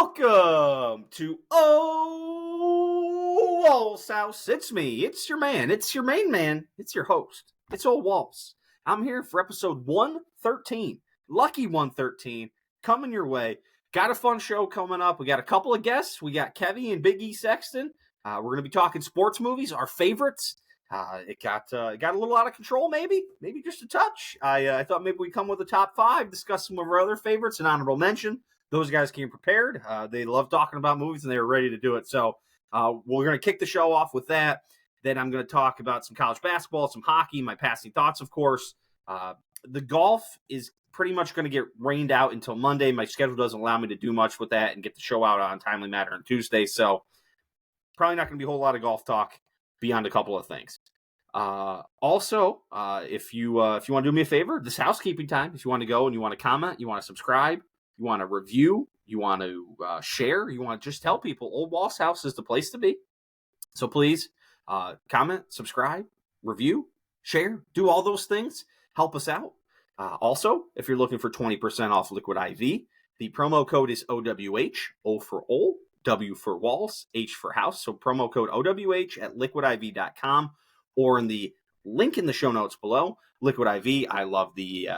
Welcome to Ole Walls house. It's me. It's your man. It's your main man. It's your host. It's Ole Walls. I'm here for episode 113. Lucky 113 coming your way. Got a fun show coming up. We got a couple of guests. We got Kevy and Big E Sexton. We're going to be talking sports movies, our favorites. It got a little out of control, maybe just a touch. I thought maybe we'd come with a top five, discuss some of our other favorites, an honorable mention. Those guys came prepared. They love talking about movies, and they were ready to do it. So we're going to kick the show off with that. Then I'm going to talk about some college basketball, some hockey, my passing thoughts, of course. The golf is pretty much going to get rained out until Monday. My schedule doesn't allow me to do much with that and get the show out on timely matter on Tuesday. So probably not going to be a whole lot of golf talk beyond a couple of things. Also, if you want to do me a favor, this housekeeping time, if you want to go and you want to comment, you want to subscribe, you want to review, you want to share, you want to just tell people Ole Walls House is the place to be. So please comment, subscribe, review, share, do all those things. Help us out. Also, if you're looking for 20% off Liquid IV, the promo code is OWH, O for Ole, W for Walls, H for House. So promo code OWH at liquidiv.com or in the link in the show notes below. Liquid IV, I love the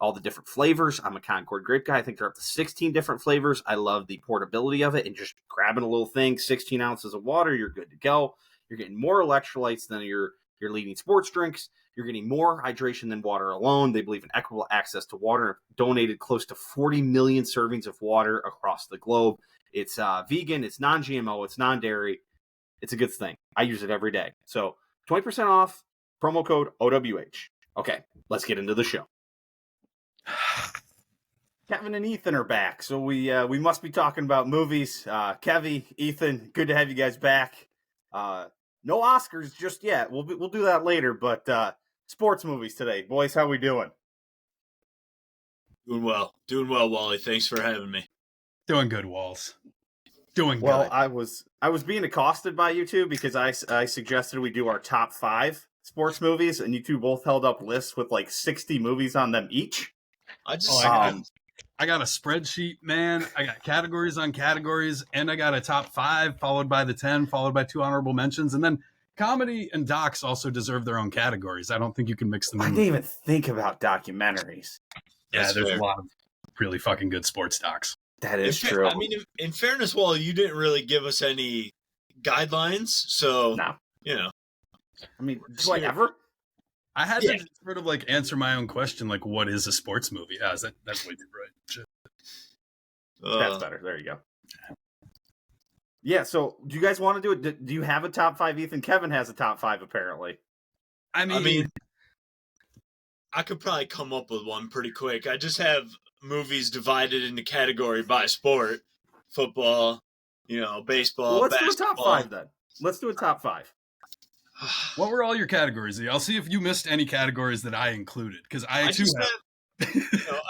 all the different flavors. I'm a Concord grape guy. I think they're up to 16 different flavors. I love the portability of it and just grabbing a little thing, 16 ounces of water, you're good to go. You're getting more electrolytes than your leading sports drinks. You're getting more hydration than water alone. They believe in equitable access to water. Donated close to 40 million servings of water across the globe. It's vegan. It's non-GMO. It's non-dairy. It's a good thing. I use it every day. So 20% off, promo code OWH. Okay, let's get into the show. Kevin and Ethan are back, so we must be talking about movies. Kevy, Ethan, good to have you guys back. No Oscars just yet. We'll do that later, but sports movies today. Boys, how we doing? Doing well, Wally. Thanks for having me. Doing good, Walls. Doing good. Well, I was being accosted by you two because I suggested we do our top 5 sports movies, and you two both held up lists with like 60 movies on them each. I got a spreadsheet, man. I got categories on categories, and I got a top 5 followed by the 10, followed by 2 honorable mentions, and then comedy and docs also deserve their own categories. I don't think you can mix them in. I didn't even think about documentaries. Yeah, there's a lot of really fucking good sports docs. That is true. I mean, in fairness, Wally, you didn't really give us any guidelines, so no. You know. I mean, do I ever? I had to sort of like answer my own question, like, what is a sports movie? That's way too bright. That's better. There you go. Yeah, so do you guys want to do it? Do you have a top 5, Ethan? Kevin has a top 5, apparently. I mean, I could probably come up with one pretty quick. I just have movies divided into category by sport. Football, baseball, let's basketball. Do a top 5 then. Let's do a top 5. What were all your categories? I'll see if you missed any categories that I included, because I too have.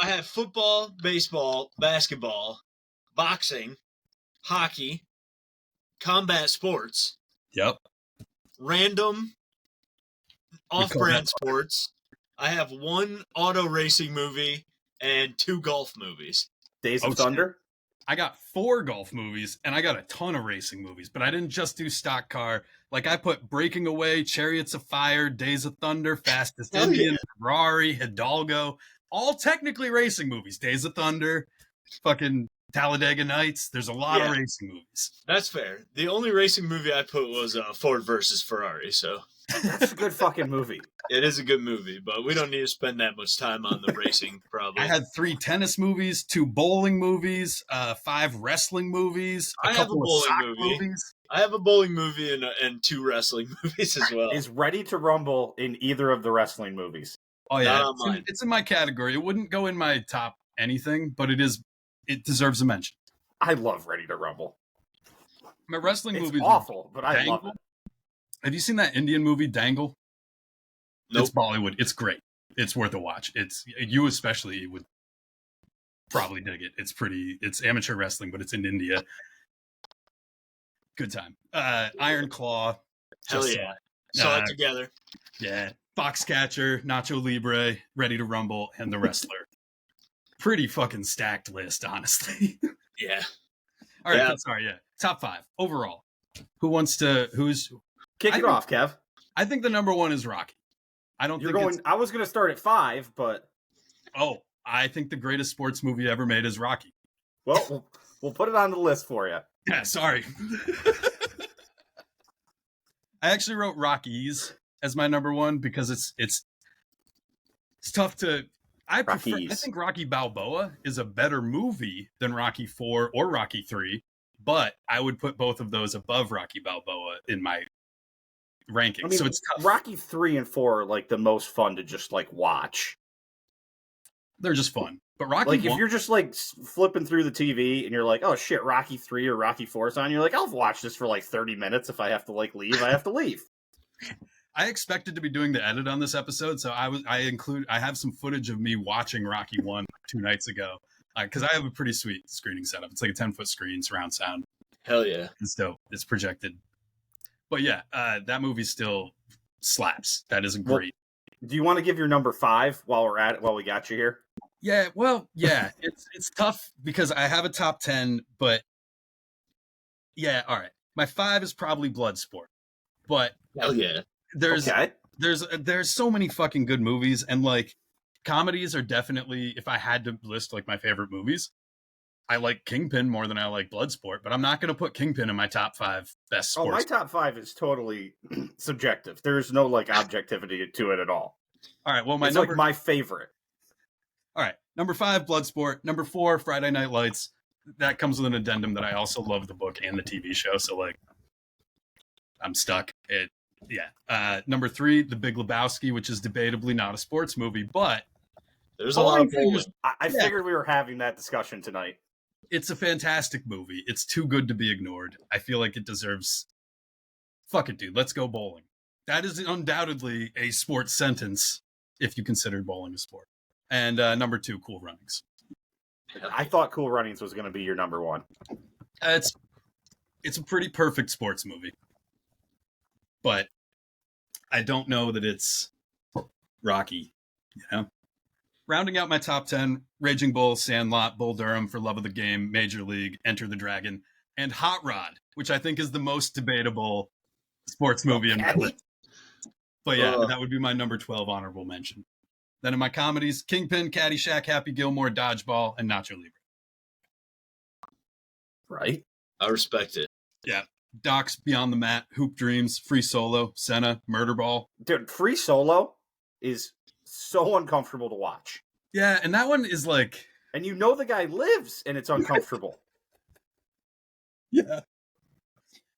I have football, baseball, basketball, boxing, hockey, combat sports. Yep. Random, off-brand sports. I have 1 auto racing movie and 2 golf movies. Days of Thunder? I got 4 golf movies, and I got a ton of racing movies, but I didn't just do stock car. Like, I put Breaking Away, Chariots of Fire, Days of Thunder, Fastest Indian, Ferrari, Hidalgo, all technically racing movies. Days of Thunder, fucking Talladega Nights. There's a lot of racing movies. That's fair. The only racing movie I put was Ford versus Ferrari, so... That's a good fucking movie. It is a good movie, but we don't need to spend that much time on the racing, probably. I had 3 tennis movies, 2 bowling movies, 5 wrestling movies, a couple of soccer movies. I have a bowling movie and 2 wrestling movies as well. Is Ready to Rumble in either of the wrestling movies? Oh, yeah. It's in my category. It wouldn't go in my top anything, but it deserves a mention. I love Ready to Rumble. My wrestling movie is awful, but I love it. Have you seen that Indian movie, Dangle? Nope. It's Bollywood. It's great. It's worth a watch. You especially would probably dig it. It's amateur wrestling, but it's in India. Good time. Iron Claw. Hell yeah. Saw it together. Yeah. Foxcatcher, Nacho Libre, Ready to Rumble, and The Wrestler. Pretty fucking stacked list, honestly. Yeah. All right, sorry, yeah. Top 5 overall. Who's Kick it off, Kev. I think the number 1 is Rocky. I was going to start at 5, but I think the greatest sports movie ever made is Rocky. Well, we'll put it on the list for you. Yeah, sorry. I actually wrote Rockies as my number 1 because it's tough to. I think Rocky Balboa is a better movie than Rocky 4 or Rocky 3, but I would put both of those above Rocky Balboa in my ranking. So it's tough. Rocky 3 and 4 are like the most fun to just like watch. They're just fun. But Rocky, like if you're just like flipping through the TV and you're like, oh shit, Rocky 3 or Rocky 4 is on, you're like, I'll watch this for like 30 minutes. If I have to like leave, I have to leave. I expected to be doing the edit on this episode, so I have some footage of me watching Rocky 1 2 nights ago because I have a pretty sweet screening setup. It's like a 10-foot screen, surround sound. Hell yeah! It's dope. It's projected. But yeah, that movie still slaps. That is great. Well, do you want to give your number 5 while we got you here? Yeah, well, yeah, it's tough because I have a top 10, but yeah, all right. My 5 is probably Bloodsport, but hell yeah. There's so many fucking good movies, and like comedies are definitely, if I had to list like my favorite movies, I like Kingpin more than I like Bloodsport, but I'm not going to put Kingpin in my top 5 best sports. Oh, my top 5 is totally subjective. There's no like objectivity to it at all. All right, well, it's like my favorite. All right, number 5, Bloodsport. Number 4, Friday Night Lights. That comes with an addendum that I also love the book and the TV show, so like I'm stuck. Number 3, The Big Lebowski, which is debatably not a sports movie, but there's a lot of I figured we were having that discussion tonight. It's a fantastic movie. It's too good to be ignored. I feel like it deserves. Fuck it, dude. Let's go bowling. That is undoubtedly a sports sentence if you consider bowling a sport. And number 2, Cool Runnings. I thought Cool Runnings was going to be your number 1. It's a pretty perfect sports movie. But I don't know that it's Rocky, you know? Rounding out my top 10, Raging Bull, Sandlot, Bull Durham, For Love of the Game, Major League, Enter the Dragon, and Hot Rod, which I think is the most debatable sports movie in my list. But yeah, that would be my number 12 honorable mention. Then in my comedies, Kingpin, Caddyshack, Happy Gilmore, Dodgeball, and Nacho Libre. Right. I respect it. Yeah. Docs, Beyond the Mat, Hoop Dreams, Free Solo, Senna, Murderball. Dude, Free Solo is so uncomfortable to watch. Yeah, and that one is like... And you know the guy lives, and it's uncomfortable. Yeah.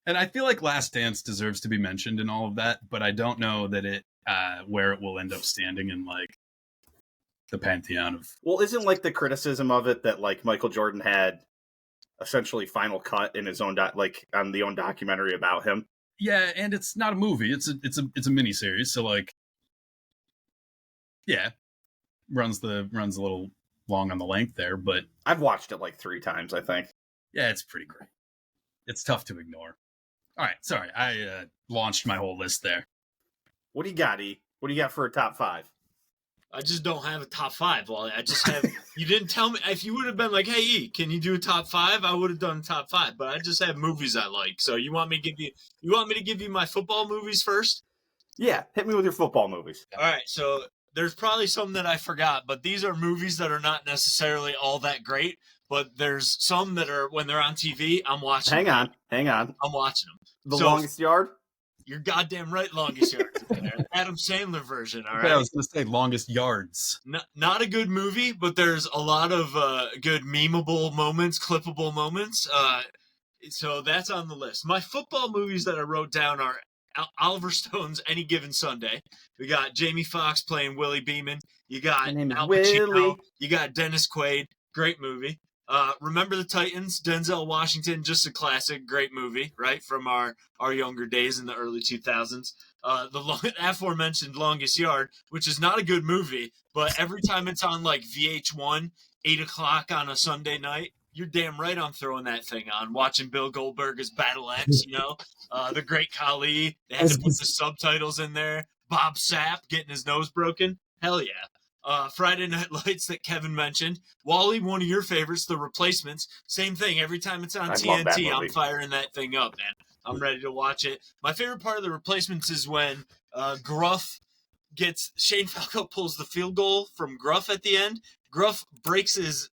And I feel like Last Dance deserves to be mentioned in all of that, but I don't know that it where it will end up standing in like the pantheon of... Well, isn't like the criticism of it that like Michael Jordan had essentially final cut in his own on the own documentary about him? Yeah, and it's not a movie. It's a mini series, so like yeah, runs a little long on the length there, but I've watched it like 3 times, I think. Yeah, it's pretty great. It's tough to ignore. All right, sorry, I launched my whole list there. What do you got, E? What do you got for a top 5? I just don't have a top 5, Wally. I just have. You didn't tell me. If you would have been like, "Hey, E, can you do a top 5?" I would have done a top 5. But I just have movies I like. So you want me to give you? You want me to give you my football movies first? Yeah, hit me with your football movies. All right. So there's probably some that I forgot, but these are movies that are not necessarily all that great. But there's some that are when they're on TV, I'm watching. Hang on. I'm watching them. The Longest Yard. You're goddamn right, Longest Yard. Adam Sandler version, all right? I was going to say Longest Yards. Not a good movie, but there's a lot of good memeable moments, clippable moments. So that's on the list. My football movies that I wrote down are Oliver Stone's Any Given Sunday. We got Jamie Foxx playing Willie Beeman. You got Al Pacino. You got Dennis Quaid. Great movie. Remember the Titans, Denzel Washington, just a classic, great movie, right, from our younger days in the early 2000s. The aforementioned Longest Yard, which is not a good movie, but every time it's on like VH1, 8 o'clock on a Sunday night, you're damn right I'm throwing that thing on, watching Bill Goldberg as Battle X, the Great Khali. They had to put the subtitles in there. Bob Sapp getting his nose broken. Hell yeah. Friday Night Lights that Kevin mentioned. Wally, one of your favorites, The Replacements. Same thing. Every time it's on TNT, I'm firing that thing up, man. I'm ready to watch it. My favorite part of The Replacements is when Gruff Shane Falco pulls the field goal from Gruff at the end. Gruff breaks his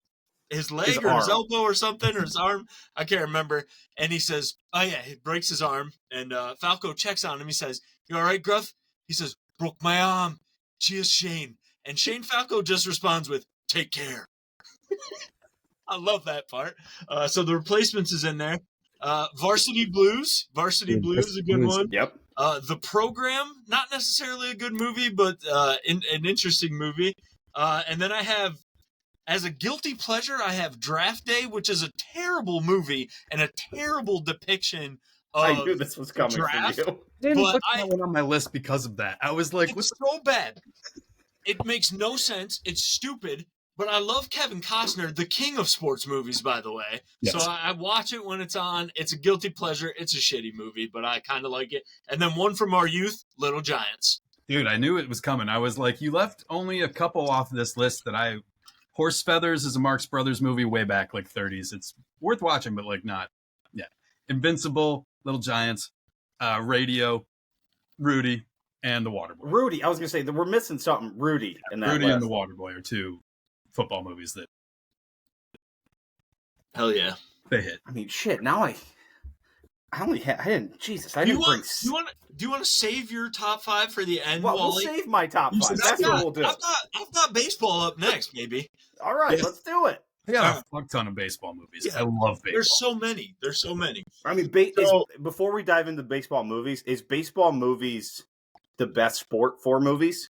leg or his elbow or something, or his arm. I can't remember. And he says, oh, yeah, he breaks his arm. And Falco checks on him. He says, you all right, Gruff? He says, broke my arm. Cheers, Shane. And Shane Falco just responds with, take care. I love that part. So The Replacements is in there. Varsity Blues. Varsity Blues is a good one. Yep. The Program, not necessarily a good movie, but an interesting movie. And then I have, as a guilty pleasure, I have Draft Day, which is a terrible movie and a terrible depiction of I knew this was coming draft, from you. Didn't put that one on my list because of that. I was like, it's so bad. It makes no sense. It's stupid. But I love Kevin Costner, the king of sports movies, by the way. Yes. So I watch it when it's on. It's a guilty pleasure. It's a shitty movie, but I kind of like it. And then one from our youth, Little Giants. Dude, I knew it was coming. I was like, you left only a couple off this list that Horse Feathers is a Marx Brothers movie way back, like 30s. It's worth watching, but like not. Yeah. Invincible, Little Giants, Radio, Rudy, and The Waterboy. Rudy, I was going to say, we're missing something. Rudy in that Rudy list. and The Waterboy are two football movies that. Hell yeah. They hit. I mean, shit, now I only had, Jesus, I didn't bring. Do you want to save your top five for the end, Well, Wally? we'll save my top five. That's what we'll do. I've got baseball up next, maybe. All right, let's do it. I got a fuck ton of baseball movies. Yeah. I love baseball. There's so many. I mean, before we dive into baseball movies, is baseball movies the best sport for movies?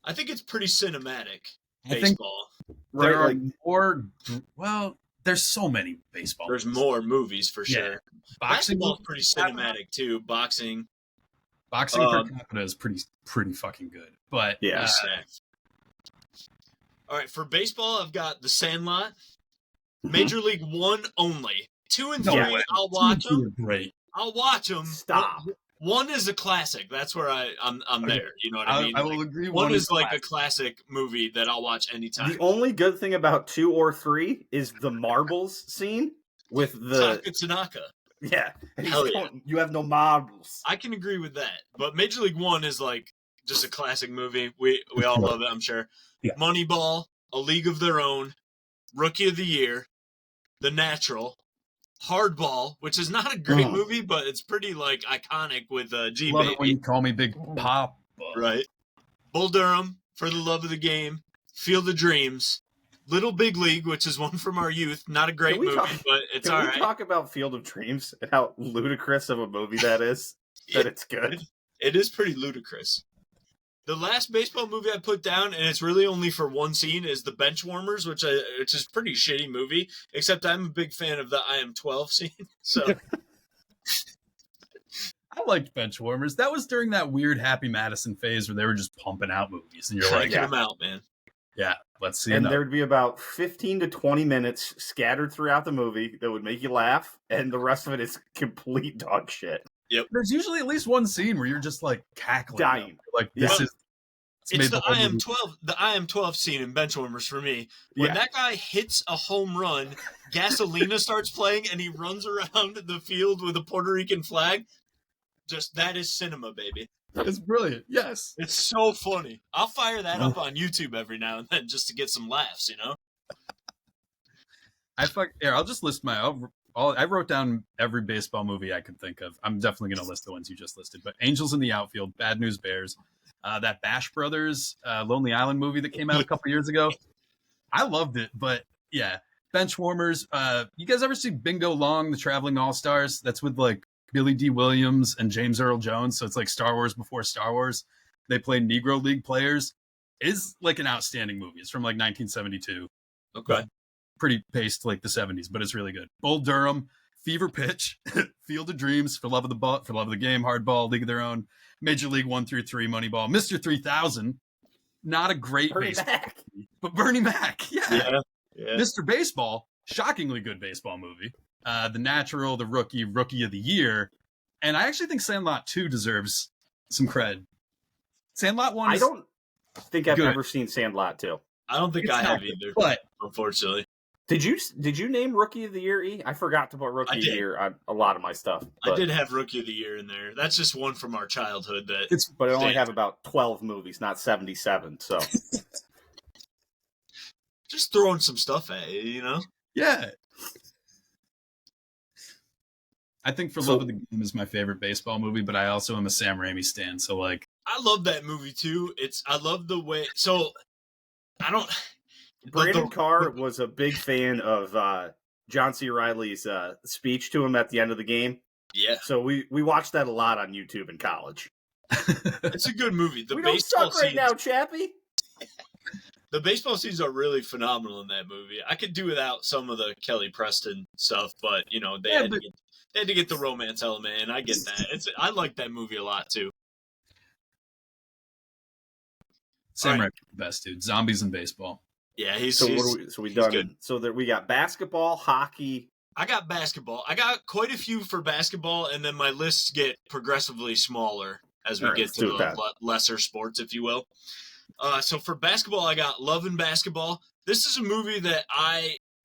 I think it's pretty cinematic. I baseball. There are more. Well, there's so many baseball. There's more movies for sure. Yeah. Basketball's pretty cinematic too. Boxing per capita is pretty fucking good. But yeah. All right, for baseball, I've got The Sandlot, Major League One only. 2 and 3, I'll watch them. Great. I'll watch them. Stop. One is a classic. That's where I'm there. You know what I mean? I will agree. One is like a classic movie that I'll watch anytime. The only good thing about 2 or 3 is the marbles scene with the Tanaka. Yeah. Hell yeah. You have no marbles. I can agree with that. But Major League One is like just a classic movie. We all love it, I'm sure. Yeah. Moneyball, A League of Their Own, Rookie of the Year, The Natural, Hardball, which is not a great movie, but it's pretty like iconic with G Love Baby. it when you call me Big Pop. Right. Bull Durham, For the Love of the Game, Field of Dreams, Little Big League, which is one from our youth. Not a great movie, but it's all right. Can we talk about Field of Dreams and how ludicrous of a movie that is? That it's good. It is pretty ludicrous. The last baseball movie I put down, and it's really only for one scene, is The Benchwarmers, which is a pretty shitty movie, except I'm a big fan of the I Am 12 scene. So I liked Benchwarmers. That was during that weird Happy Madison phase where they were just pumping out movies. And you're like, get them out, man. Yeah, let's see. And there'd be about 15 to 20 minutes scattered throughout the movie that would make you laugh, and the rest of it is complete dog shit. Yep. There's usually at least one scene where you're just like cackling, dying. Like this is. It's the I Am 12. The I Am 12 scene in Benchwarmers for me. When that guy hits a home run, Gasolina starts playing, and he runs around the field with a Puerto Rican flag. Just that is cinema, baby. It's brilliant. Yes, it's so funny. I'll fire that up on YouTube every now and then just to get some laughs. You know. I'll just list I wrote down every baseball movie I could think of. I'm definitely going to list the ones you just listed. But Angels in the Outfield, Bad News Bears, that Bash Brothers Lonely Island movie that came out a couple years ago. I loved it, but yeah. Benchwarmers. You guys ever see Bingo Long, the Traveling All-Stars? That's with like Billy D. Williams and James Earl Jones. So it's like Star Wars before Star Wars. They play Negro League players. It is like an outstanding movie. It's from like 1972. Okay. Pretty paced like the 70s, but it's really good. Bull Durham, Fever Pitch, Field of Dreams, For Love of the Ball, For Love of the Game, Hardball, League of Their Own, Major League 1 through 3, Moneyball, Mr. 3000. Not a great baseball movie, but Bernie Mac. Yeah. Mr. Baseball, shockingly good baseball movie. The Natural, The Rookie of the Year. And I actually think Sandlot 2 deserves some cred. Sandlot 1 is... think I've Good. ever seen Sandlot 2. I don't think It's I not have good, either, but unfortunately. Did you name Rookie of the Year, E? I forgot to put Rookie I of the did. Year on a lot of my stuff. I did have Rookie of the Year in there. That's just one from our childhood that But I only stayed. have about 12 movies, not 77. So Just throwing some stuff at you, you know? yeah. I think For So- Love of the Game is my favorite baseball movie, but I also am a Sam Raimi stan. So like, I love that movie too. I love the way. So I don't. Brandon the- Carr was a big fan of John C. Reilly's speech to him at the end of the game. Yeah, So we watched that a lot on YouTube in college. it's a good movie. The We don't baseball suck right scenes, now, Chappie. the baseball scenes are really phenomenal in that movie. I could do without some of the Kelly Preston stuff, but you know they had to get the romance element, and I get that. I like that movie a lot too. Sam All Raimi right. is the best dude. Zombies and baseball. Yeah, he's So he's, what are we? So we he's done. good. So that we got basketball, hockey. I got basketball. I got quite a few for basketball, and then my lists get progressively smaller as we All right, get let's to do the that. lesser sports, if you will. So for basketball, I got Love and Basketball. This is a movie that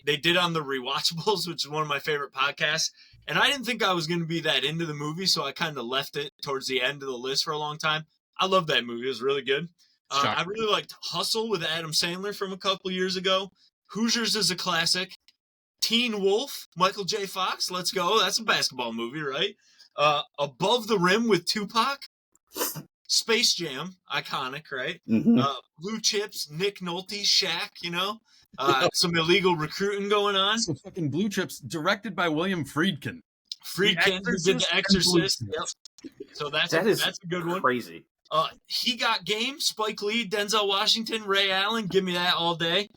they did on the Rewatchables, which is one of my favorite podcasts. And I didn't think I was going to be that into the movie, so I kind of left it towards the end of the list for a long time. I love that movie. It was really good. I really liked Hustle with Adam Sandler from a couple years ago. Hoosiers is a classic. Teen Wolf, Michael J. Fox, let's go. That's a basketball movie, right? Above the Rim with Tupac. Space Jam, iconic, right? Mm-hmm. Blue Chips, Nick Nolte, Shaq, you know? Some illegal recruiting going on. So fucking Blue Chips, directed by William Friedkin. Friedkin, who did The Exorcist. Yep. So that's a good one. Crazy. He Got Game, Spike Lee, Denzel Washington, Ray Allen. Give me that all day.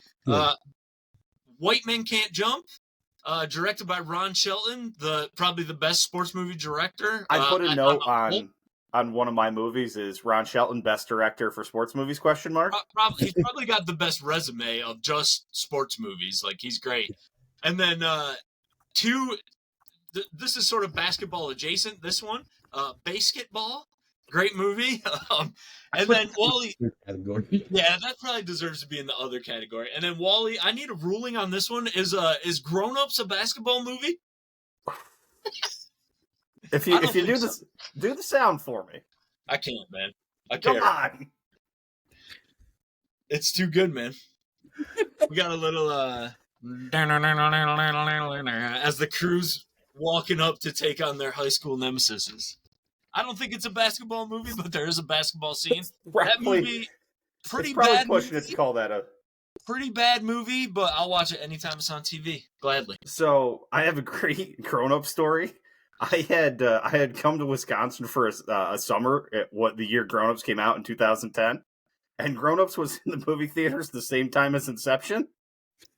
White Men Can't Jump, directed by Ron Shelton, probably the best sports movie director. I put a note on one of my movies is Ron Shelton, best director for sports movies, question mark? He's probably got the best resume of just sports movies. Like, he's great. And then this is sort of basketball adjacent, this one. Basketball, great movie. And then Wally. Yeah, that probably deserves to be in the other category. And then Wally, I need a ruling on this one. Is Grown Ups a basketball movie? If you do this, do the sound for me. I can't, man. I Come can't. on. It's too good, man. We got a little as the crew's walking up to take on their high school nemesis. I don't think it's a basketball movie, but there is a basketball scene. That movie, pretty bad pushing movie. it to call that a Pretty bad movie, but I'll watch it anytime it's on TV. Gladly. So I have a great grown-up story. I had come to Wisconsin for a summer at what the year Grown Ups came out in 2010, and Grown Ups was in the movie theaters the same time as Inception.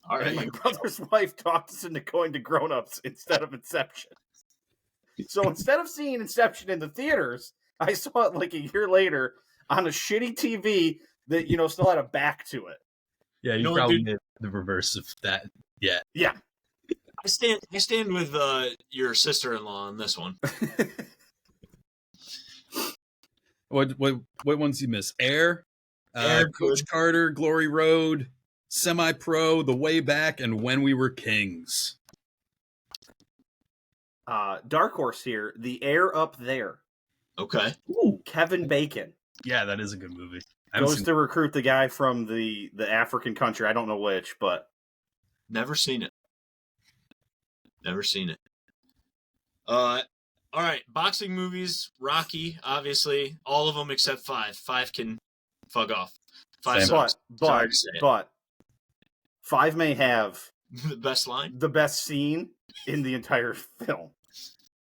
All right. And my brother's wife talked us into going to Grown Ups instead of Inception. So instead of seeing Inception in the theaters, I saw it like a year later on a shitty TV that still had a back to it. Yeah, you probably did the reverse of that. Yeah. I stand with your sister-in-law on this one. What ones you miss? Air, Air, Coach Carter, Glory Road, Semi-Pro, The Way Back, and When We Were Kings. Dark horse here. The Air Up There. Okay. Ooh, Kevin Bacon. Yeah, that is a good movie. Goes to recruit the guy from the African country. I don't know which, but never seen it. Never seen it. All right, boxing movies. Rocky, obviously, all of them except 5. 5 can fuck off. 5 sucks. But 5 may have the best line, the best scene in the entire film.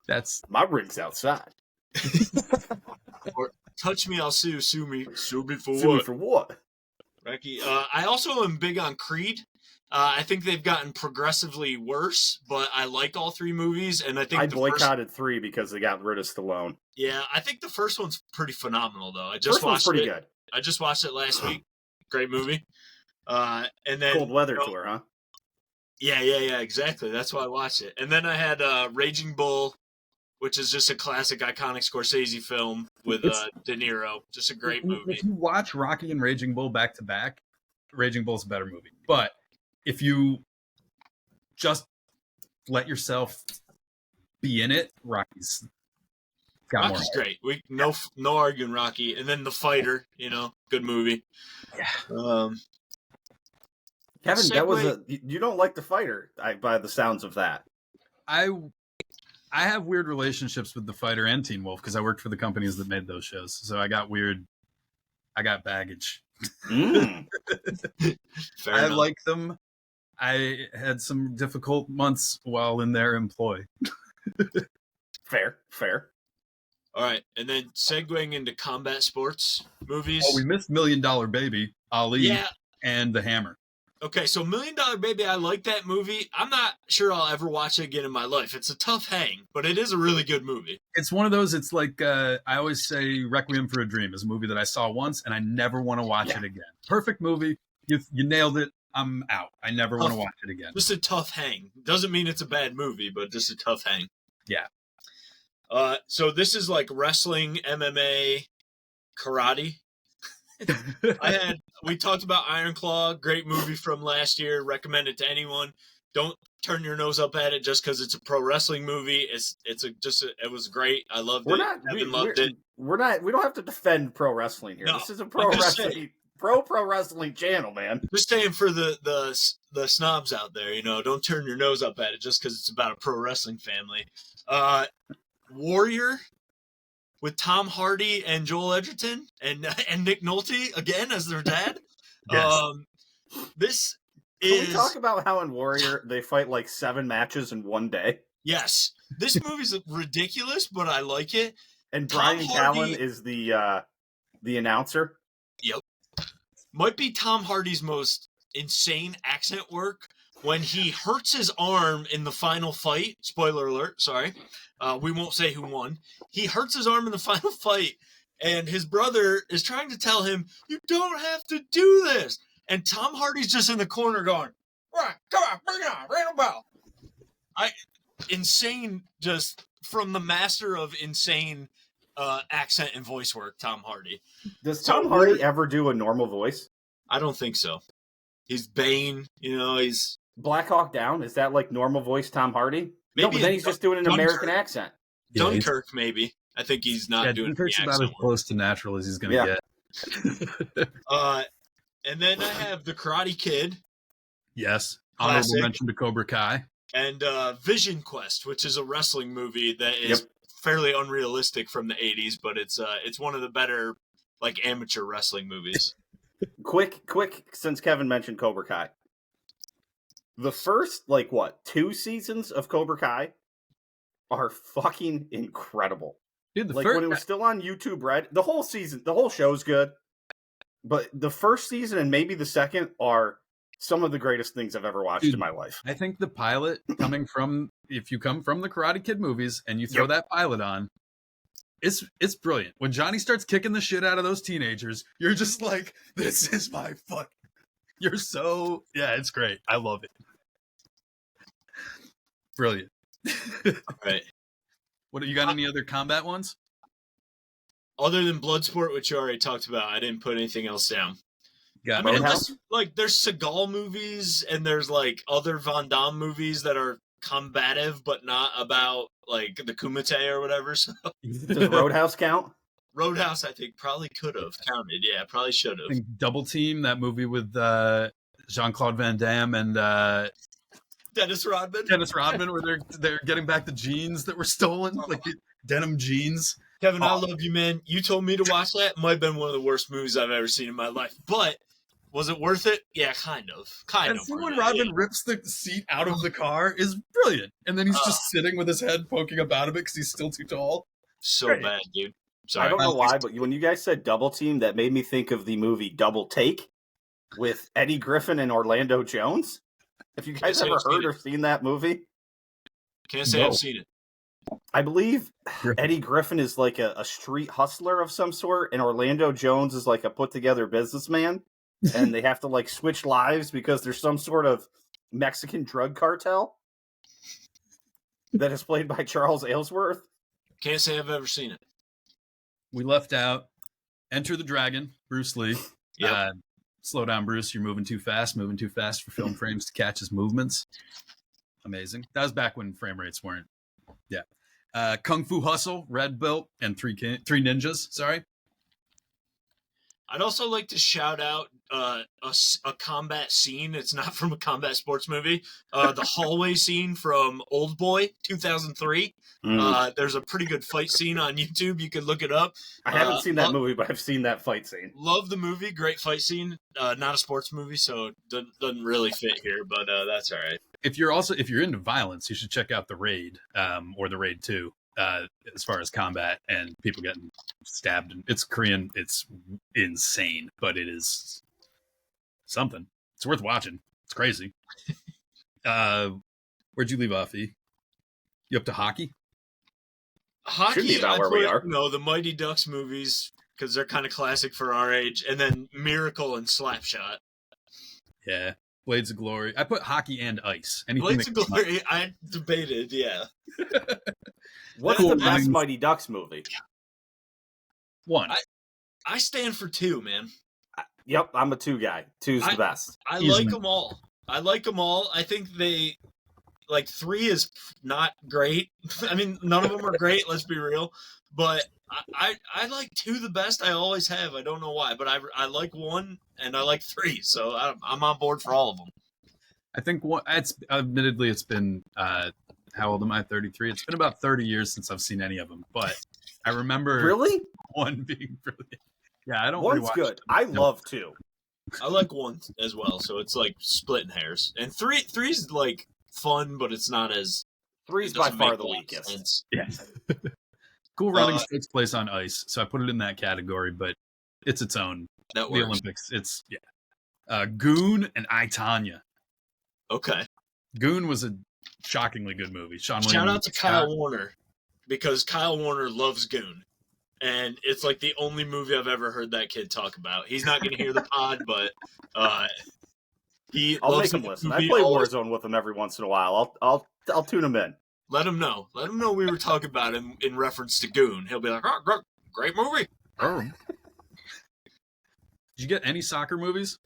That's my ring's outside. Or touch me, I'll sue. Sue me for Sue what? me for what? Rocky. I also am big on Creed. I think they've gotten progressively worse, but I like all 3 movies, and I think I boycotted 3 because they got rid of Stallone. Yeah, I think the first one's pretty phenomenal, though. First one's pretty good. I just watched it last week. Great movie. And then Cold Weather Tour, huh? Yeah, exactly. That's why I watched it. And then I had Raging Bull, which is just a classic, iconic Scorsese film with De Niro. Just a great movie. If you watch Rocky and Raging Bull back to back, Raging Bull's a better movie. But if you just let yourself be in it, Rocky's great. We no arguing Rocky, and then The Fighter. Good movie. Yeah. Kevin, that was you don't like The Fighter, by the sounds of that. I have weird relationships with The Fighter and Teen Wolf because I worked for the companies that made those shows. So I got baggage. Mm. I like them. I had some difficult months while in their employ. Fair. All right, and then segueing into combat sports movies. Oh, we missed $1 Million Baby, Ali, and The Hammer. Okay, so $1 Million Baby, I like that movie. I'm not sure I'll ever watch it again in my life. It's a tough hang, but it is a really good movie. It's one of those, it's like, I always say Requiem for a Dream is a movie that I saw once, and I never want to watch it again. Perfect movie. You nailed it. I'm out. I never want to watch it again. Just a tough hang. Doesn't mean it's a bad movie, but just a tough hang. Yeah. So this is like wrestling, MMA, karate. We talked about Iron Claw, great movie from last year. Recommend it to anyone. Don't turn your nose up at it just because it's a pro wrestling movie. It was great. I loved it. Kevin loved it. We don't have to defend pro wrestling here. No, this is a pro wrestling channel, man. Just saying for the snobs out there, don't turn your nose up at it just because it's about a pro wrestling family. Warrior with Tom Hardy and Joel Edgerton and Nick Nolte again as their dad. Yes. Can we talk about how in Warrior they fight like 7 matches in one day? Yes. This movie's ridiculous, but I like it. And Brian Callen is the announcer. Yep. Might be Tom Hardy's most insane accent work when he hurts his arm in the final fight. Spoiler alert, sorry. We won't say who won. He hurts his arm in the final fight, and his brother is trying to tell him, you don't have to do this. And Tom Hardy's just in the corner going, right, come on, bring it on, ring a bell. Insane, just from the master of insane accent and voice work, Tom Hardy. Does Tom Hardy ever do a normal voice? I don't think so. He's Bane, he's... Black Hawk Down, is that like normal voice Tom Hardy? Maybe no, but then he's just doing an American accent. Dunkirk, maybe. I think he's not doing Dunkirk's about as close to natural as he's going to get. And then I have The Karate Kid. Yes. Honorable mention to Cobra Kai. And Vision Quest, which is a wrestling movie that is fairly unrealistic from the 80s, but it's one of the better like amateur wrestling movies. Quick, since Kevin mentioned Cobra Kai. The first, 2 seasons of Cobra Kai are fucking incredible. Dude, when it was still on YouTube Red, the whole show's good. But the first season and maybe the second are some of the greatest things I've ever watched in my life. I think the pilot if you come from the Karate Kid movies and you throw that pilot on, it's brilliant. When Johnny starts kicking the shit out of those teenagers, you're just like, this is my fuck. You're so, it's great. I love it. Brilliant. Right. What, you got any other combat ones? Other than Bloodsport, which you already talked about, I didn't put anything else down. Yeah, there's Seagal movies and there's other Van Damme movies that are combative, but not about the Kumite or whatever. So does Roadhouse count? Roadhouse, I think, probably could have counted. Yeah, probably should have. Double Team, that movie with Jean-Claude Van Damme and Dennis Rodman, where they're getting back the jeans that were stolen, the denim jeans. Kevin, I love you, man. You told me to watch that. Might have been one of the worst movies I've ever seen in my life, but was it worth it? Yeah, kind of. And when Rodman rips the seat out of the car is brilliant, and then he's just sitting with his head poking up out of it because he's still too tall. So bad, dude. Sorry. I don't know why, but when you guys said Double Team, that made me think of the movie Double Take with Eddie Griffin and Orlando Jones. Have you guys ever heard or seen that movie? Can't say I've seen it. I believe Eddie Griffin is like a street hustler of some sort, and Orlando Jones is like a put-together businessman, and they have to switch lives because there's some sort of Mexican drug cartel that is played by Charles Aylesworth. Can't say I've ever seen it. We left out Enter the Dragon, Bruce Lee. Yep. Slow down, Bruce. You're moving too fast for film frames to catch his movements. Amazing. That was back when frame rates weren't. Yeah. Kung Fu Hustle, Red Belt, and Three Ninjas. Sorry. I'd also like to shout out a combat scene. It's not from a combat sports movie. The hallway scene from Old Boy 2003. There's a pretty good fight scene on YouTube. You can look it up. I haven't seen that movie, but I've seen that fight scene. Love the movie. Great fight scene. Not a sports movie, so it doesn't really fit here, but that's all right. If you're into violence, you should check out The Raid or The Raid 2. As far as combat and people getting stabbed, it's Korean. It's insane, but it is something. It's worth watching. It's crazy. Where'd you leave off, E? You up to hockey? Hockey, Should be about where we are. The Mighty Ducks movies, because they're kind of classic for our age, and then Miracle and Slapshot. Yeah. Blades of Glory. I put hockey and ice. Blades of Glory, I debated, yeah. What's the best Mighty Ducks movie? One. I stand for 2, man. Yep, I'm a 2 guy. 2's the best. I like them all. I think 3 is not great. I mean, none of them are great, let's be real. But I like 2 the best. I always have. I don't know why. But I like 1 and I like 3. So I'm on board for all of them. I think admittedly it's been... how old am I? 33. It's been about 30 years since I've seen any of them, but I remember really 1 being brilliant. Yeah, I don't. 1's good. I love 2. I like 1 as well, so it's like splitting hairs. And 3's like fun, but it's not as 3's by far the weakest. Yes. Cool Running takes place on ice, so I put it in that category, but it's its own. That the works. Olympics. It's Goon and I, Tonya. Okay. Goon was a shockingly good movie. Shout out to Kyle Warner, because Kyle Warner loves Goon. And it's like the only movie I've ever heard that kid talk about. He's not going to hear the pod, but I'll loves make him listen. I play Warzone with him every once in a while. I'll tune him in. Let him know. Let him know we were talking about him in reference to Goon. He'll be like, "Oh, great movie." Oh. Did you get any soccer movies?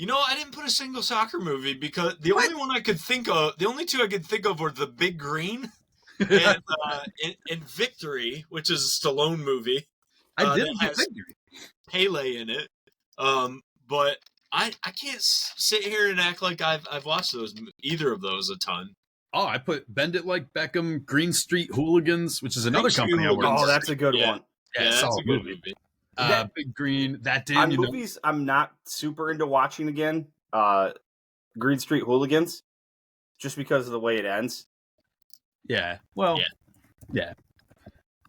I didn't put a single soccer movie because the only 2 I could think of were The Big Green and Victory, which is a Stallone movie. I didn't get Victory. Pele in it. But I can't sit here and act like I've watched either of those a ton. Oh, I put Bend It Like Beckham, Green Street Hooligans, which is another company I work for. Oh, that's a good one. Yeah, that's a good movie. Big Green, that did. On movies, I'm not super into watching again. Green Street Hooligans, just because of the way it ends. Yeah. Well. Yeah.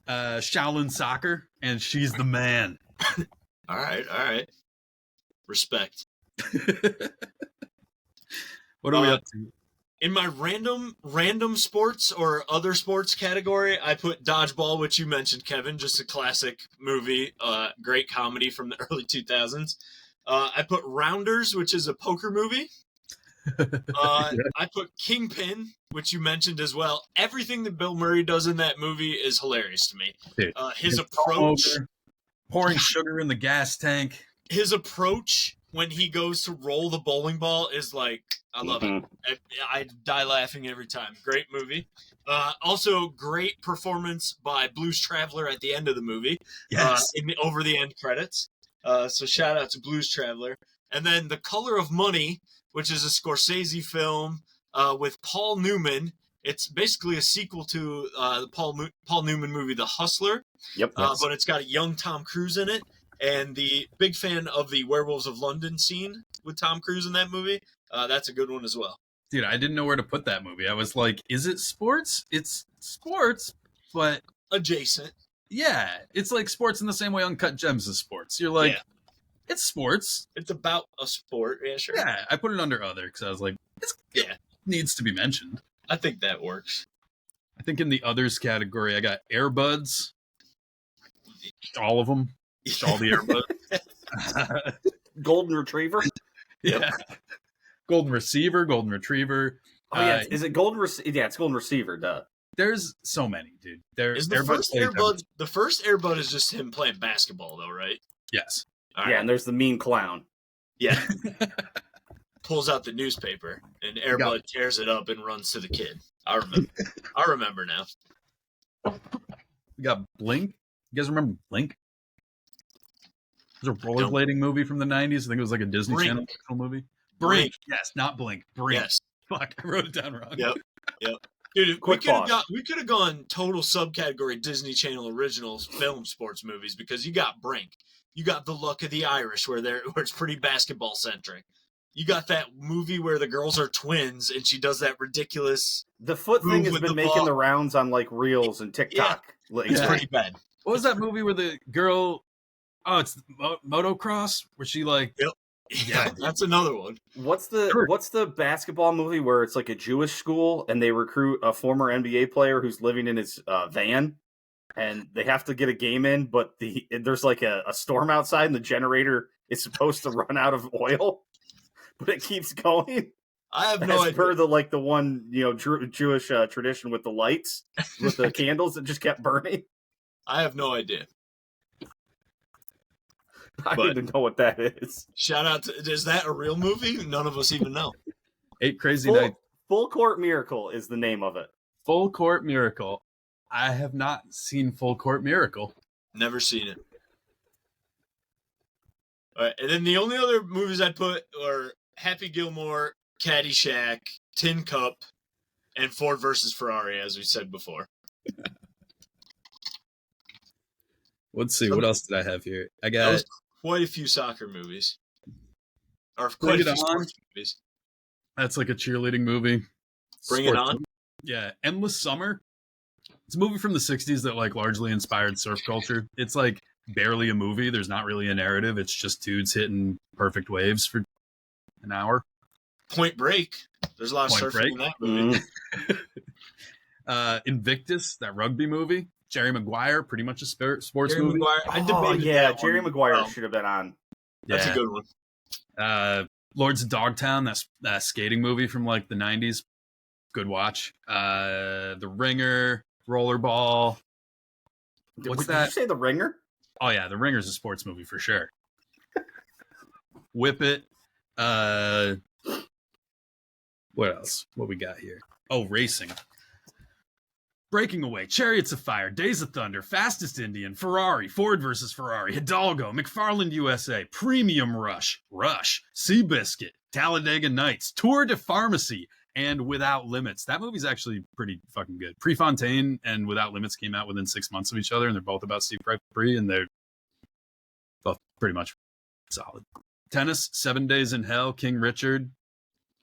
Shaolin Soccer, and She's the Man. All right. Respect. What are we up to? In my random sports or other sports category, I put Dodgeball, which you mentioned, Kevin, just a classic movie, great comedy from the early 2000s. I put Rounders, which is a poker movie. I put Kingpin, which you mentioned as well. Everything that Bill Murray does in that movie is hilarious to me. Dude, his approach, pouring sugar in the gas tank. His approach when he goes to roll the bowling ball is like, I love it. I die laughing every time. Great movie. Also, great performance by Blues Traveler at the end of the movie. Yes. Over the end credits. So shout out to Blues Traveler. And then The Color of Money, which is a Scorsese film with Paul Newman. It's basically a sequel to the Paul Newman movie, The Hustler. Yep. But it's got a young Tom Cruise in it. And the big fan of the Werewolves of London scene with Tom Cruise in that movie. That's a good one as well. Dude, I didn't know where to put that movie. I was like, is it sports? It's sports, but... adjacent. Yeah, it's like sports in the same way Uncut Gems is sports. You're like, it's sports. It's about a sport. Yeah, sure. Yeah, I put it under other because I was like, it needs to be mentioned. I think that works. I think in the others category, I got Airbuds. All of them. All the Airbuds. Golden Retriever? Yeah. Golden Receiver, Golden Retriever. Oh, yeah. Is it Golden Receiver? Yeah, it's Golden Receiver, duh. There's so many, dude. Is the first Airbud? The first Airbud is just him playing basketball, though, right? Yes. All right. And there's the mean clown. Yeah. Pulls out the newspaper, and Airbud tears it up and runs to the kid. I remember. I remember now. We got Blink. You guys remember Blink? It was a rollerblading movie from the 90s. I think it was like a Disney Channel movie. Brink. Yes, not Blink. Brink. Yes. Fuck, I wrote it down wrong. Yep. Dude, we could have gone total subcategory Disney Channel originals film sports movies because you got Brink. You got The Luck of the Irish where it's pretty basketball centric. You got that movie where the girls are twins and she does that ridiculous. The foot thing has been making the rounds on like Reels and TikTok. Yeah. It's pretty bad. What was that movie where the girl? Oh, it's motocross where she like. Yep. Yeah, that's another one. What's the basketball movie where it's like a Jewish school and they recruit a former NBA player who's living in his van and they have to get a game in, but there's like a storm outside and the generator is supposed to run out of oil, but it keeps going. I have no idea. Per the one Jewish tradition with the lights, with the candles that just kept burning. I have no idea. I don't even know what that is. Shout out to, is that a real movie? None of us even know. 8 Crazy Nights. Full Court Miracle is the name of it. Full Court Miracle. I have not seen Full Court Miracle. Never seen it. All right, and then the only other movies I'd put are Happy Gilmore, Caddyshack, Tin Cup, and Ford versus Ferrari, as we said before. Let's see. What else did I have here? I got quite a few soccer movies. Or quite a few sports movies. That's like a cheerleading movie. Bring It On? Movie. Yeah. Endless Summer. It's a movie from the 60s that like largely inspired surf culture. It's like barely a movie. There's not really a narrative. It's just dudes hitting perfect waves for an hour. Point Break. There's a lot of surfing in that movie. Invictus, that rugby movie. Jerry Maguire, pretty much a sports Jerry movie. Maguire. Jerry Maguire should have been on. That's a good one. Lords of Dogtown, that skating movie from like the 90s. Good watch. The Ringer, Rollerball. What's that? Did you say The Ringer? Oh yeah, The Ringer's a sports movie for sure. Whip It. What else? What we got here? Oh, racing. Breaking Away, Chariots of Fire, Days of Thunder, Fastest Indian, Ferrari, Ford versus Ferrari, Hidalgo, McFarland USA, Premium Rush, Seabiscuit, Talladega Nights, Tour de Pharmacy, and Without Limits. That movie's actually pretty fucking good. Prefontaine and Without Limits came out within 6 months of each other, and they're both about Steve Pre, and they're both pretty much solid. Tennis, 7 Days in Hell, King Richard.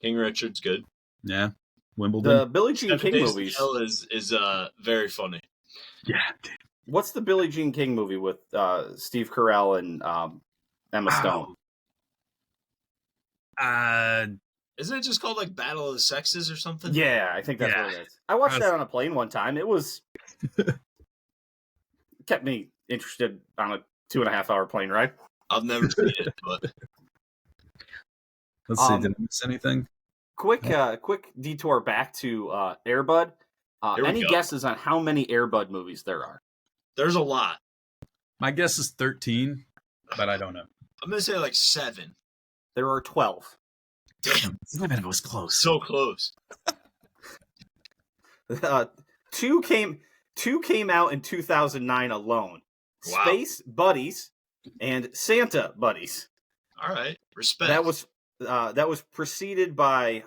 King Richard's good. Yeah. Wimbledon. The Billie Jean King movies is very funny. Yeah. What's the Billie Jean King movie with Steve Carell and Emma Stone? Isn't it just called like Battle of the Sexes or something? Yeah, I think that's what it is. I watched that on a plane one time. It was kept me interested on a 2.5 hour plane ride. I've never seen it, but let's see. Did I miss anything? Quick detour back to Airbud. Any guesses on how many Airbud movies there are? There's a lot. My guess is 13, but I don't know. I'm going to say like 7. There are 12. Damn, it was close. So close. 2 came out in 2009 alone. Wow. Space Buddies and Santa Buddies. All right, respect. That was preceded by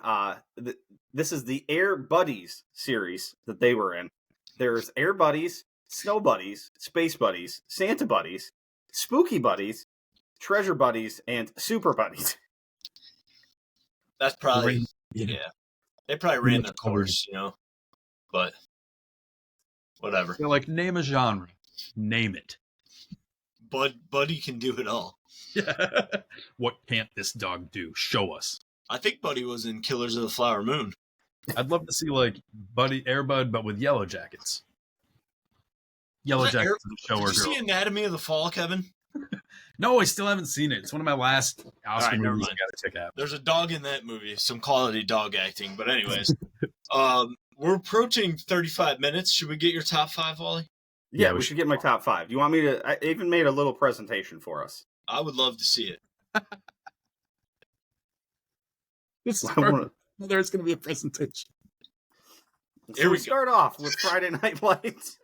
this is the Air Buddies series that they were in. There's Air Buddies, Snow Buddies, Space Buddies, Santa Buddies, Spooky Buddies, Treasure Buddies, and Super Buddies. That's probably yeah. They probably ran their course, but whatever. They're like, name a genre, name it. Buddy can do it all. What can't this dog do? Show us. I think Buddy was in Killers of the Flower Moon. I'd love to see like Buddy Airbud, but with yellow jackets. Yellow jackets in the show. Did you see Anatomy of the Fall, Kevin? No, I still haven't seen it. It's one of my last Oscar movies I gotta check out. There's a dog in that movie, some quality dog acting. But anyways, we're approaching 35 minutes. Should we get your top 5, Wally? Yeah, we should get my top 5. You want me to? I even made a little presentation for us. I would love to see it. This is there's going to be a presentation. So we start off with Friday Night Lights.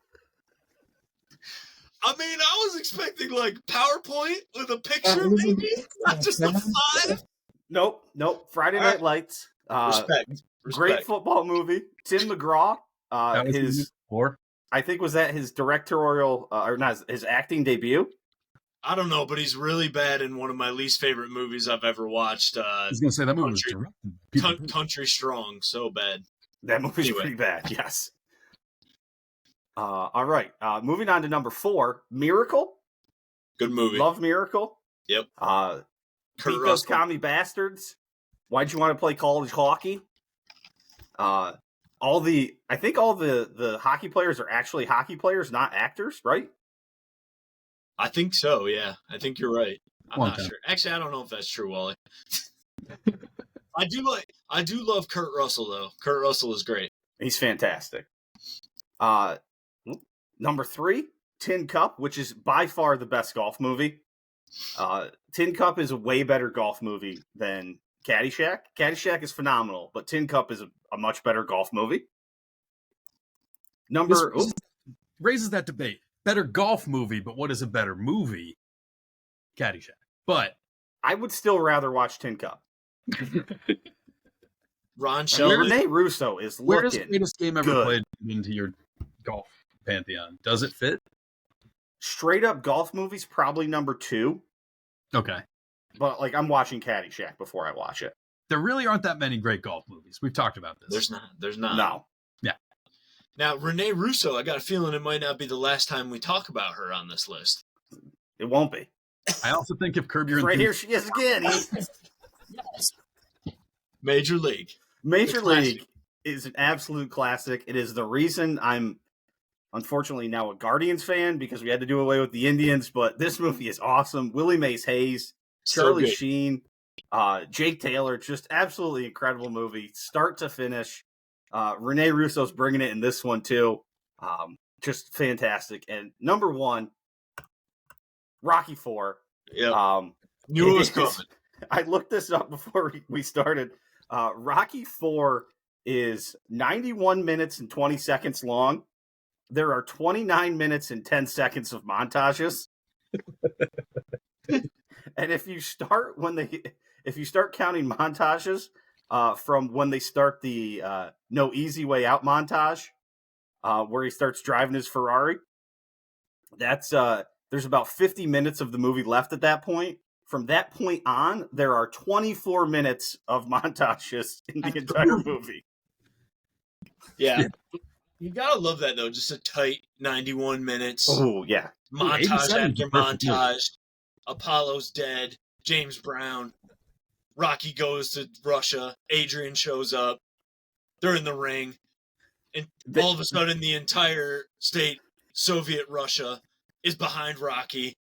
I mean, I was expecting like PowerPoint with a picture, maybe not just a 5. Nope. Friday Night Lights. Respect. Great football movie. Tim McGraw. His 4. I think was that his directorial or not his acting debut. I don't know, but he's really bad in one of my least favorite movies I've ever watched. I was going to say that movie was directed. Country Strong, so bad. That movie's pretty bad. Yes. All right. Moving on to number 4, Miracle. Good movie. Love Miracle. Yep. Beat Those Commie Bastards. Why'd you want to play college hockey? I think all the hockey players are actually hockey players, not actors, right? I think so, yeah. I think you're right. I'm not sure. Actually, I don't know if that's true, Wally. I do love Kurt Russell, though. Kurt Russell is great. He's fantastic. Number 3, Tin Cup, which is by far the best golf movie. Tin Cup is a way better golf movie than Caddyshack. Caddyshack is phenomenal, but Tin Cup is a much better golf movie. This raises that debate. Better golf movie, but what is a better movie? Caddyshack. But I would still rather watch Tin Cup. Ron Shelby. Rene Russo is looking. Where does the greatest game ever played into your golf pantheon? Does it fit? Straight up golf movies, probably number 2. Okay. But I'm watching Caddyshack before I watch it. There really aren't that many great golf movies. We've talked about this. There's not. No. Yeah. Now, Rene Russo, I got a feeling it might not be the last time we talk about her on this list. It won't be. I also think if Curb Your Right here she is again. Major League. Major League is an absolute classic. It is the reason I'm unfortunately now a Guardians fan because we had to do away with the Indians, but this movie is awesome. Willie Mays Hayes, Charlie Sheen, Jake Taylor, just absolutely incredible movie, start to finish. Rene Russo's bringing it in this one too. Just fantastic. And number 1, Rocky 4. Yeah. Knew it was coming. I looked this up before we started. Rocky 4 is 91 minutes and 20 seconds long. There are 29 minutes and 10 seconds of montages. And if you start counting montages from when they start the No Easy Way Out montage, where he starts driving his Ferrari, that's there's about 50 minutes of the movie left at that point. From that point on, there are 24 minutes of montages in the entire movie. Yeah. You gotta love that, though. Just a tight 91 minutes. Oh, yeah. Montage after montage. Apollo's dead. James Brown. Rocky goes to Russia. Adrian shows up. They're in the ring. And all of a sudden, the entire state, Soviet Russia, is behind Rocky.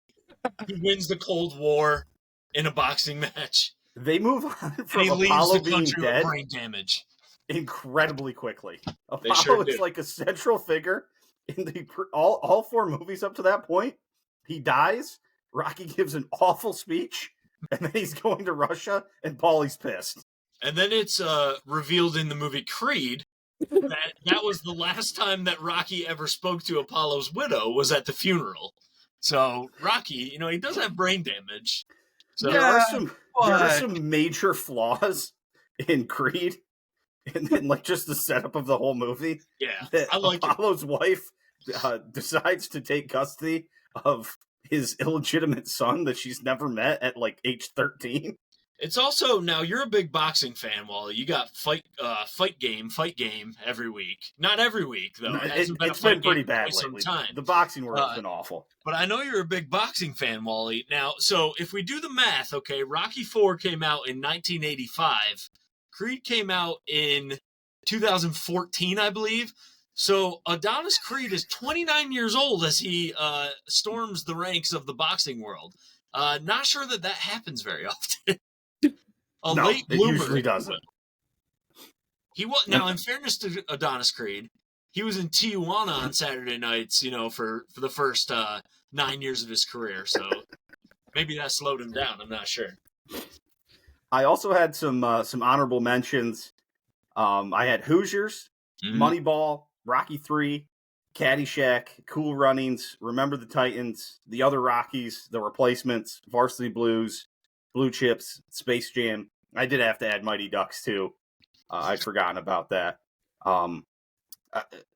He wins the Cold War in a boxing match. They move on from he Apollo leaves the being country dead with brain damage incredibly quickly. They Apollo sure is do. like a central figure in all 4 movies up to that point. He dies. Rocky gives an awful speech, and then he's going to Russia, and Paulie's pissed. And then it's revealed in the movie Creed that was the last time that Rocky ever spoke to Apollo's widow was at the funeral. So Rocky, he does have brain damage. So There are some major flaws in Creed, and then just the setup of the whole movie. Yeah, I like Apollo's wife decides to take custody of his illegitimate son that she's never met at age 13. It's also, now you're a big boxing fan, Wally. You got fight game every week. Not every week, though. It's been pretty bad lately. The boxing world's been awful. But I know you're a big boxing fan, Wally. Now, so if we do the math, okay, Rocky IV came out in 1985. Creed came out in 2014, I believe. So Adonis Creed is 29 years old as he storms the ranks of the boxing world. Not sure that happens very often. Late bloomer. It usually doesn't. He was now. In fairness to Adonis Creed, he was in Tijuana on Saturday nights. For the first 9 years of his career. So maybe that slowed him down. I'm not sure. I also had some honorable mentions. I had Hoosiers, Moneyball, Rocky III, Caddyshack, Cool Runnings, Remember the Titans, The Other Rockies, The Replacements, Varsity Blues, Blue Chips, Space Jam. I did have to add Mighty Ducks too. I'd forgotten about that. A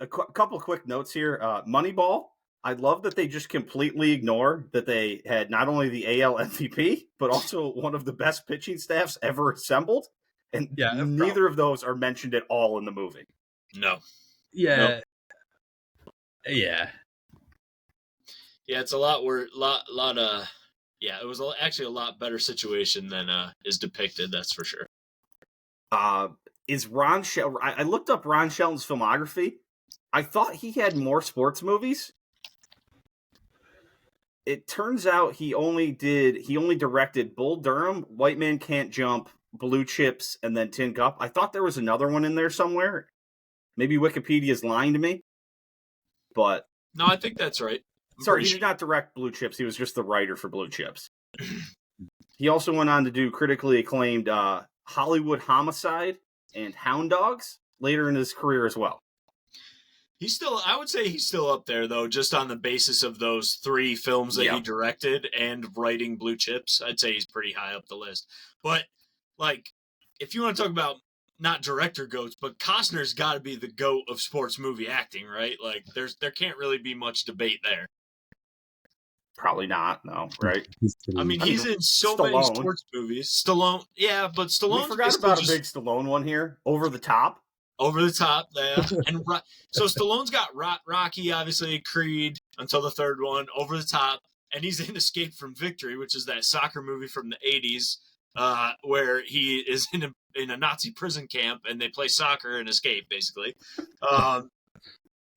couple quick notes here. Moneyball. I love that they just completely ignore that they had not only the AL MVP, but also one of the best pitching staffs ever assembled. And neither of those are mentioned at all in the movie. No. Yeah. Nope. Yeah. Yeah, it's a lot. It was actually a lot better situation than is depicted. That's for sure. Is Ron Shelton? I looked up Ron Shelton's filmography. I thought he had more sports movies. It turns out he only directed Bull Durham, White Man Can't Jump, Blue Chips, and then Tin Cup. I thought there was another one in there somewhere. Maybe Wikipedia's lying to me. But no, I think that's right. Sorry, he did not direct Blue Chips. He was just the writer for Blue Chips. He also went on to do critically acclaimed Hollywood Homicide and Hound Dogs later in his career as well. I would say he's still up there, though, just on the basis of those 3 films that he directed and writing Blue Chips. I'd say he's pretty high up the list. But, if you want to talk about not director goats, but Costner's got to be the goat of sports movie acting, right? There can't really be much debate there. Probably not, no, right? He's in so many sports movies. Stallone, yeah, but Stallone. We forgot about a big Stallone one here. Over the Top. Over the Top, yeah. And so Stallone's got Rocky, obviously, Creed, until the third one, Over the Top, and he's in Escape from Victory, which is that soccer movie from the 80s, where he is in a Nazi prison camp, and they play soccer and escape, basically.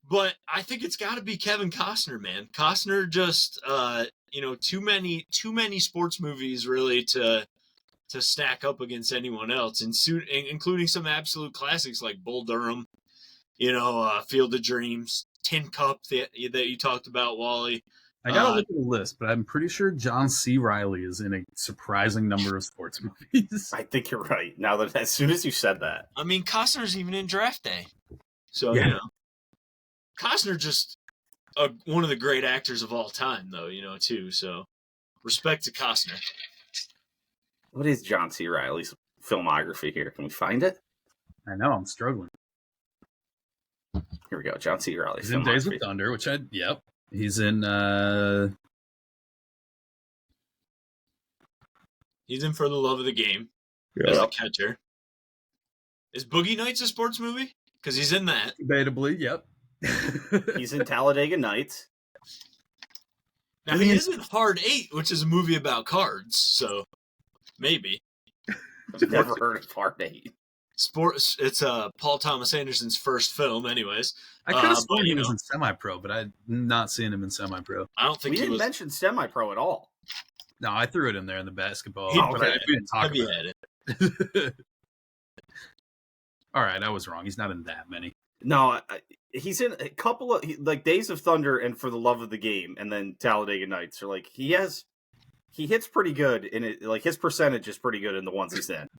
But I think it's got to be Kevin Costner, man. Costner just, too many sports movies really to stack up against anyone else, including some absolute classics like Bull Durham, Field of Dreams, Tin Cup that you talked about, Wally. I gotta look at the list, but I'm pretty sure John C. Reilly is in a surprising number of sports movies. I think you're right. Now that as soon as you said that, Costner's even in Draft Day, so Costner just one of the great actors of all time, though, too. So respect to Costner. What is John C. Reilly's filmography here? Can we find it? I know, I'm struggling. Here we go. John C. Reilly's He's in Days of Thunder, which he's in He's in For the Love of the Game as a catcher. Is Boogie Nights a sports movie? Because he's in that. Debatably, yep. He's in Talladega Nights. Now, he is in Hard 8, which is a movie about cards, so maybe. I've never heard of Hard 8. It's Paul Thomas Anderson's first film, anyways. I could have sworn he was in semi-pro, but I'm not seeing him in semi-pro. I don't think we didn't mention semi-pro at all. No, I threw it in there in the basketball. But I didn't talk about it. All right, I was wrong. He's not in that many. No, he's in a couple of Days of Thunder and For the Love of the Game, and then Talladega Nights. Or he hits pretty good in it. His percentage is pretty good in the ones he's in.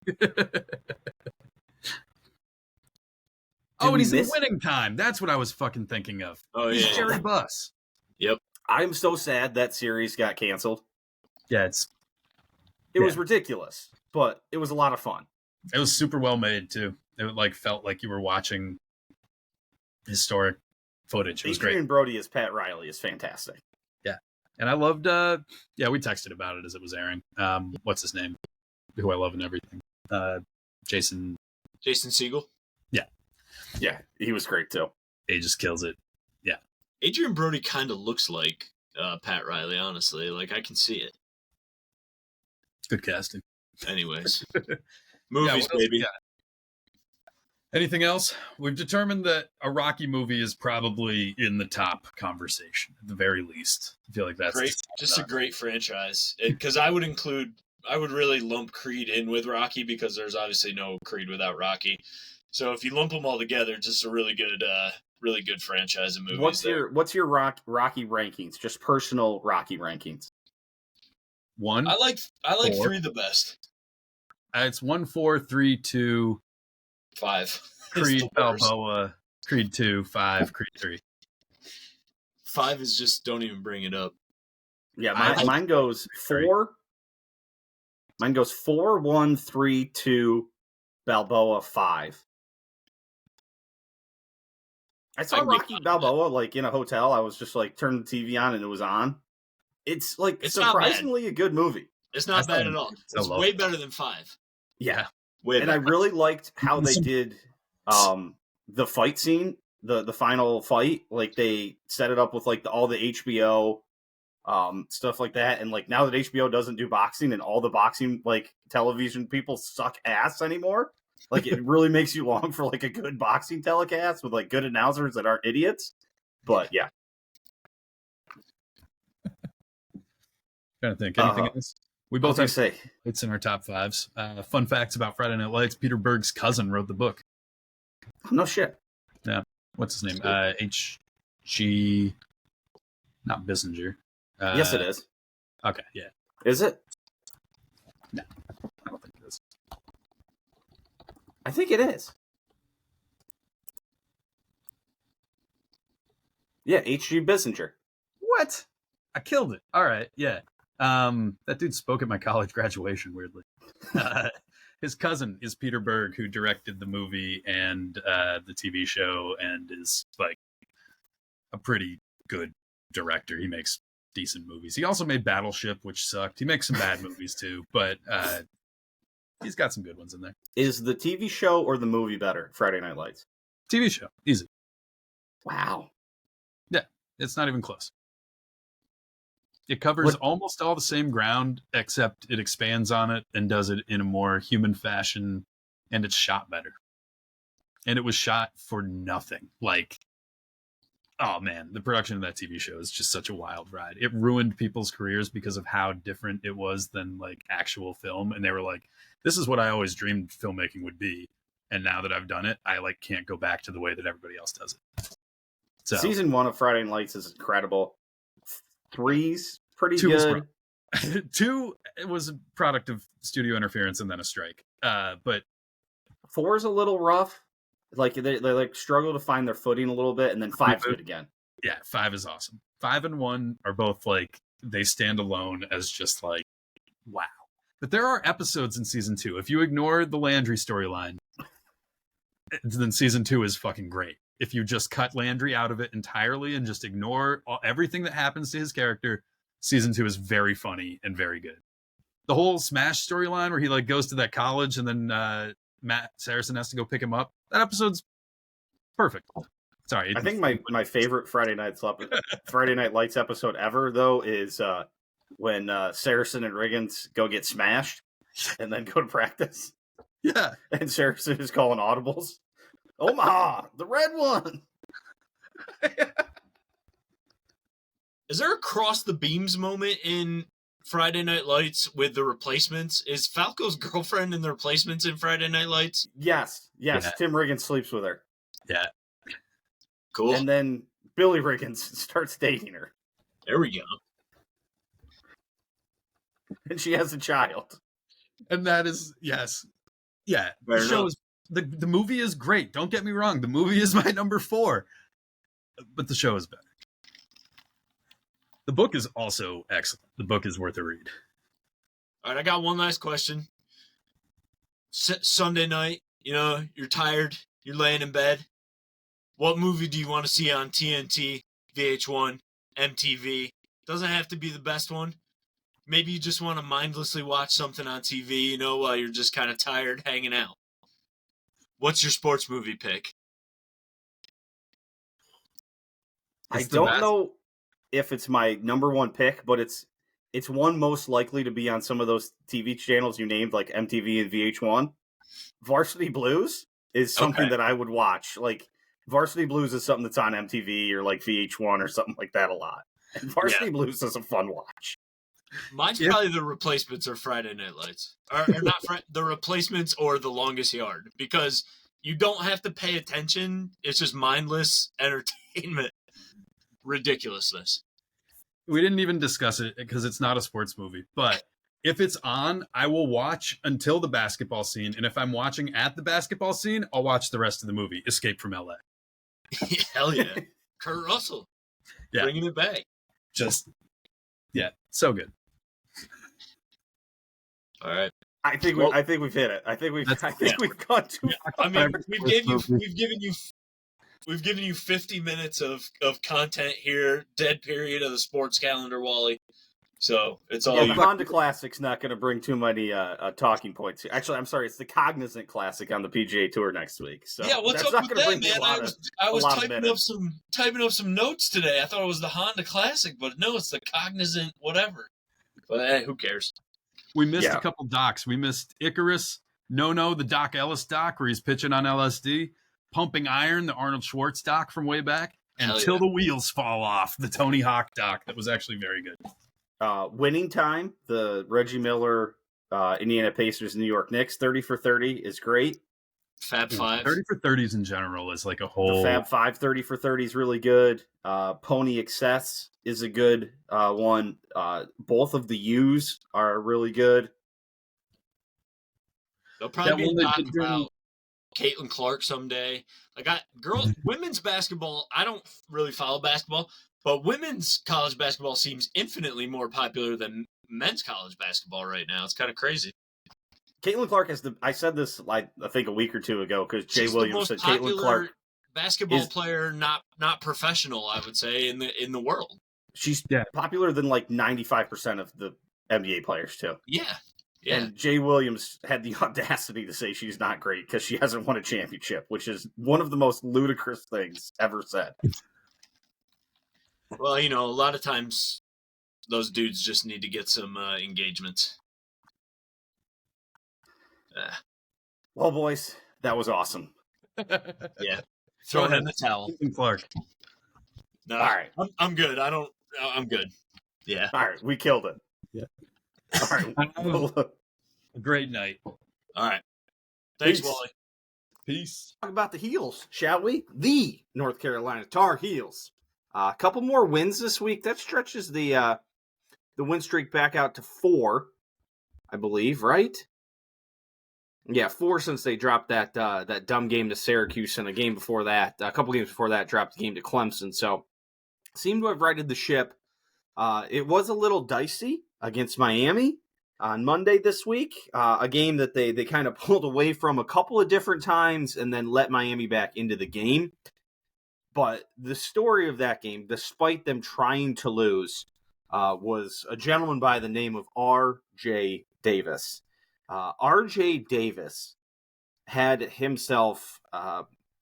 And he's in Winning Time. That's what I was fucking thinking of. Oh, he's yeah. Jerry Buss. Yep. I'm so sad that series got canceled. Yeah, it was ridiculous, but it was a lot of fun. It was super well made too. It felt like you were watching historic footage. It was Adrian great. Brody as Pat Riley is fantastic. Yeah, and I loved. We texted about it as it was airing. What's his name? Who I love and everything. Jason Segel. Yeah, he was great too. He just kills it. Yeah, Adrian Brody kind of looks like Pat Riley. Honestly, I can see it. Good casting. Anyways, movies, baby. Anything else? We've determined that a Rocky movie is probably in the top conversation, at the very least. I feel like that's great. Just a great franchise. Because I would really lump Creed in with Rocky because there's obviously no Creed without Rocky. So if you lump them all together, just a really good franchise of movies. What's your Rocky rankings? Just personal Rocky rankings. One. I like 4. 3 the best. It's 1, 4, 3, 2, 5. Creed, Balboa, Creed 2, 5, Creed 3. 5 is just don't even bring it up. Yeah, mine goes 4. Mine goes 4, 1, 3, 2, Balboa, 5. I saw Rocky Balboa like in a hotel. I was just like turned the TV on and it was on. It's like surprisingly a good movie. It's not bad at all. It's way better than 5. Yeah. Way and better. I really liked how they did the fight scene, the final fight. Like they set it up with like all the HBO stuff like that. And like now that HBO doesn't do boxing and all the boxing like television people suck ass anymore. Like it really makes you long for like a good boxing telecast with like good announcers that aren't idiots. But yeah. Trying to think anything else. We both have say it's in our top 5s. Fun facts about Friday Night Lights: Peter Berg's cousin wrote the book. No shit. Yeah. What's his name? H.G. Not Bissinger. Yes, it is. Okay. Yeah. Is it? No, I don't think it is. I think it is. Yeah, H.G. Bissinger. What? I killed it. All right. Yeah. That dude spoke at my college graduation, weirdly. His cousin is Peter Berg, who directed the movie and the TV show and is like a pretty good director. He makes decent movies. He also made Battleship, which sucked. He makes some bad movies too, but he's got some good ones in there. Is the TV show or the movie better? Friday Night Lights. TV show. Easy. Wow. Yeah. It's not even close. It covers almost all the same ground, except it expands on it and does it in a more human fashion, and it's shot better. And it was shot for nothing. Like, oh man, the production of that TV show is just such a wild ride. It ruined people's careers because of how different it was than like actual film. And they were like, this is what I always dreamed filmmaking would be. And now that I've done it, I like can't go back to the way that everybody else does it. So, season 1 of Friday Night Lights is incredible. 3's pretty 2 good. 2 was a product of studio interference and then a strike. But 4 is a little rough. Like they like struggle to find their footing a little bit, and then 5's good again. Yeah, 5 is awesome. 5 and 1 are both like they stand alone as just like wow. But there are episodes in season 2. If you ignore the Landry storyline, then season 2 is fucking great. If you just cut Landry out of it entirely and just ignore everything that happens to his character, season 2 is very funny and very good. The whole Smash storyline where he like goes to that college and then Matt Saracen has to go pick him up. That episode's perfect. Sorry. I think my favorite Friday Night Lights episode ever though is when Saracen and Riggins go get smashed and then go to practice. Yeah. And Saracen is calling audibles. Omaha, the red one. Is there a cross the beams moment in Friday Night Lights with the Replacements? Is Falco's girlfriend in the Replacements in Friday Night Lights? Yes. Yeah. Tim Riggins sleeps with her. Yeah. Cool. And then Billy Riggins starts dating her. There we go. And she has a child. And that is, yes. Yeah. Fair The show is, the movie is great. Don't get me wrong. The movie is my number 4. But the show is better. The book is also excellent. The book is worth a read. All right, I got one last question. Sunday night, you're tired, you're laying in bed. What movie do you want to see on TNT, VH1, MTV? Doesn't have to be the best one. Maybe you just want to mindlessly watch something on TV, while you're just kind of tired hanging out. What's your sports movie pick? I don't know if it's my number 1 pick, but it's one most likely to be on some of those TV channels you named, like MTV and VH1. Varsity Blues is something that I would watch. Like, Varsity Blues is something that's on MTV or like VH1 or something like that a lot. And Varsity Blues is a fun watch. Mine's probably the Replacements or Friday Night Lights. Or not the Replacements or The Longest Yard. Because You don't have to pay attention. It's just mindless entertainment ridiculousness. We didn't even discuss it because it's not a sports movie. But if it's on, I will watch until the basketball scene. And if I'm watching at the basketball scene, I'll watch the rest of the movie, Escape from LA. Hell yeah. Kurt Russell. Yeah. Bringing it back. Just, yeah, so good. All right. I think we've hit it. I think we've gone too far. I mean, we've given you 50 minutes of content here, dead period of the sports calendar, Wally. So it's all the Honda Classic's not going to bring too many talking points here. Actually, I'm sorry, it's the Cognizant Classic on the PGA Tour next week. So yeah, what's up with that, man? I was typing up some notes today. I thought it was the Honda Classic, but no, it's the Cognizant whatever. But who cares? We missed a couple docs. We missed Icarus, No, the Doc Ellis doc where he's pitching on LSD, Pumping Iron, the Arnold Schwartz doc from way back, and Till the Wheels Fall Off, the Tony Hawk doc that was actually very good. Winning Time, the Reggie Miller, Indiana Pacers, New York Knicks, 30 for 30 is great. Fab Five. 30 for 30s in general is like a whole... The Fab Five 30 for 30 is really good. Pony Excess is a good one. Both of the U's are really good. They'll probably be talking about Caitlin Clark someday. Women's basketball, I don't really follow basketball, but women's college basketball seems infinitely more popular than men's college basketball right now. It's kind of crazy. Caitlin Clark I said this I think a week or two ago because Jay Williams said Caitlin Clark basketball player, not professional, I would say, in the world. She's popular than like 95% of the NBA players too. Yeah. And Jay Williams had the audacity to say she's not great because she hasn't won a championship, which is one of the most ludicrous things ever said. Well, a lot of times those dudes just need to get some engagements. Well, boys, that was awesome. Yeah. Throw in the towel. Clark. No, all right. I'm good. I'm good. Yeah. All right. We killed it. Yeah. All right. A great night. All right. Thanks, Peace. Wally. Peace. Talk about the Heels, shall we? The North Carolina Tar Heels. A couple more wins this week. That stretches the win streak back out to 4, I believe, right? Yeah, 4 since they dropped that dumb game to Syracuse, and a game before that, a couple games before that, dropped the game to Clemson. So, seemed to have righted the ship. It was a little dicey against Miami on Monday this week, a game that they kind of pulled away from a couple of different times and then let Miami back into the game. But the story of that game, despite them trying to lose, was a gentleman by the name of R.J. Davis. R.J. Davis had himself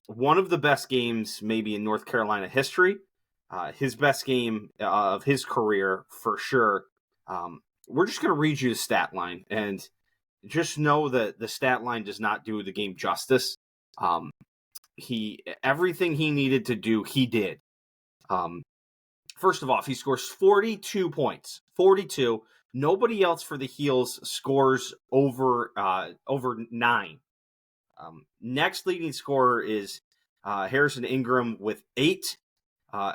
one of the best games maybe in North Carolina history, his best game of his career for sure. We're just going to read you the stat line, and just know that the stat line does not do the game justice. Everything he needed to do, he did. First of all, he scores 42 points. 42. Nobody else for the Heels scores over 9. Next leading scorer is Harrison Ingram with 8.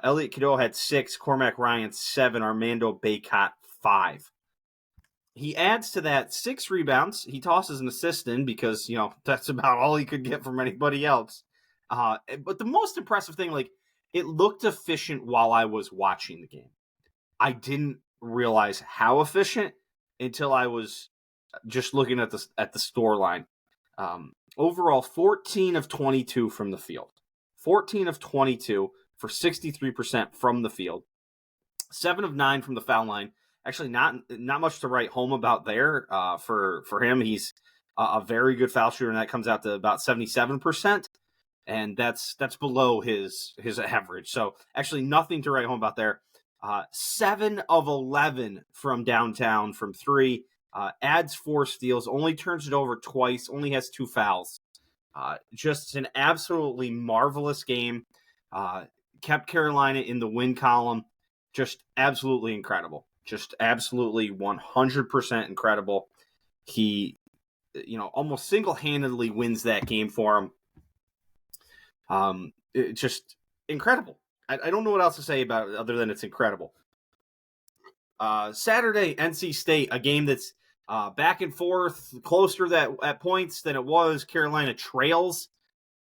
Elliot Cadeau had 6. Cormac Ryan 7. Armando Baycott 5. He adds to that 6 rebounds. He tosses an assist in because, that's about all he could get from anybody else. But the most impressive thing, it looked efficient while I was watching the game. I didn't realize how efficient until I was just looking at the score line. Overall, 14 of 22 from the field. 14 of 22 for 63% from the field. 7 of 9 from the foul line. Actually, not much to write home about there for him. He's a very good foul shooter, and that comes out to about 77%. And that's below his average. So actually nothing to write home about there. 7 of 11 from downtown from 3. Adds 4 steals. Only turns it over twice. Only has 2 fouls. Just an absolutely marvelous game. Kept Carolina in the win column. Just absolutely incredible. Just absolutely 100% incredible. He, almost single-handedly wins that game for him. It's just incredible. I don't know what else to say about it other than it's incredible. Saturday, NC State, a game that's back and forth, closer at points than it was. Carolina trails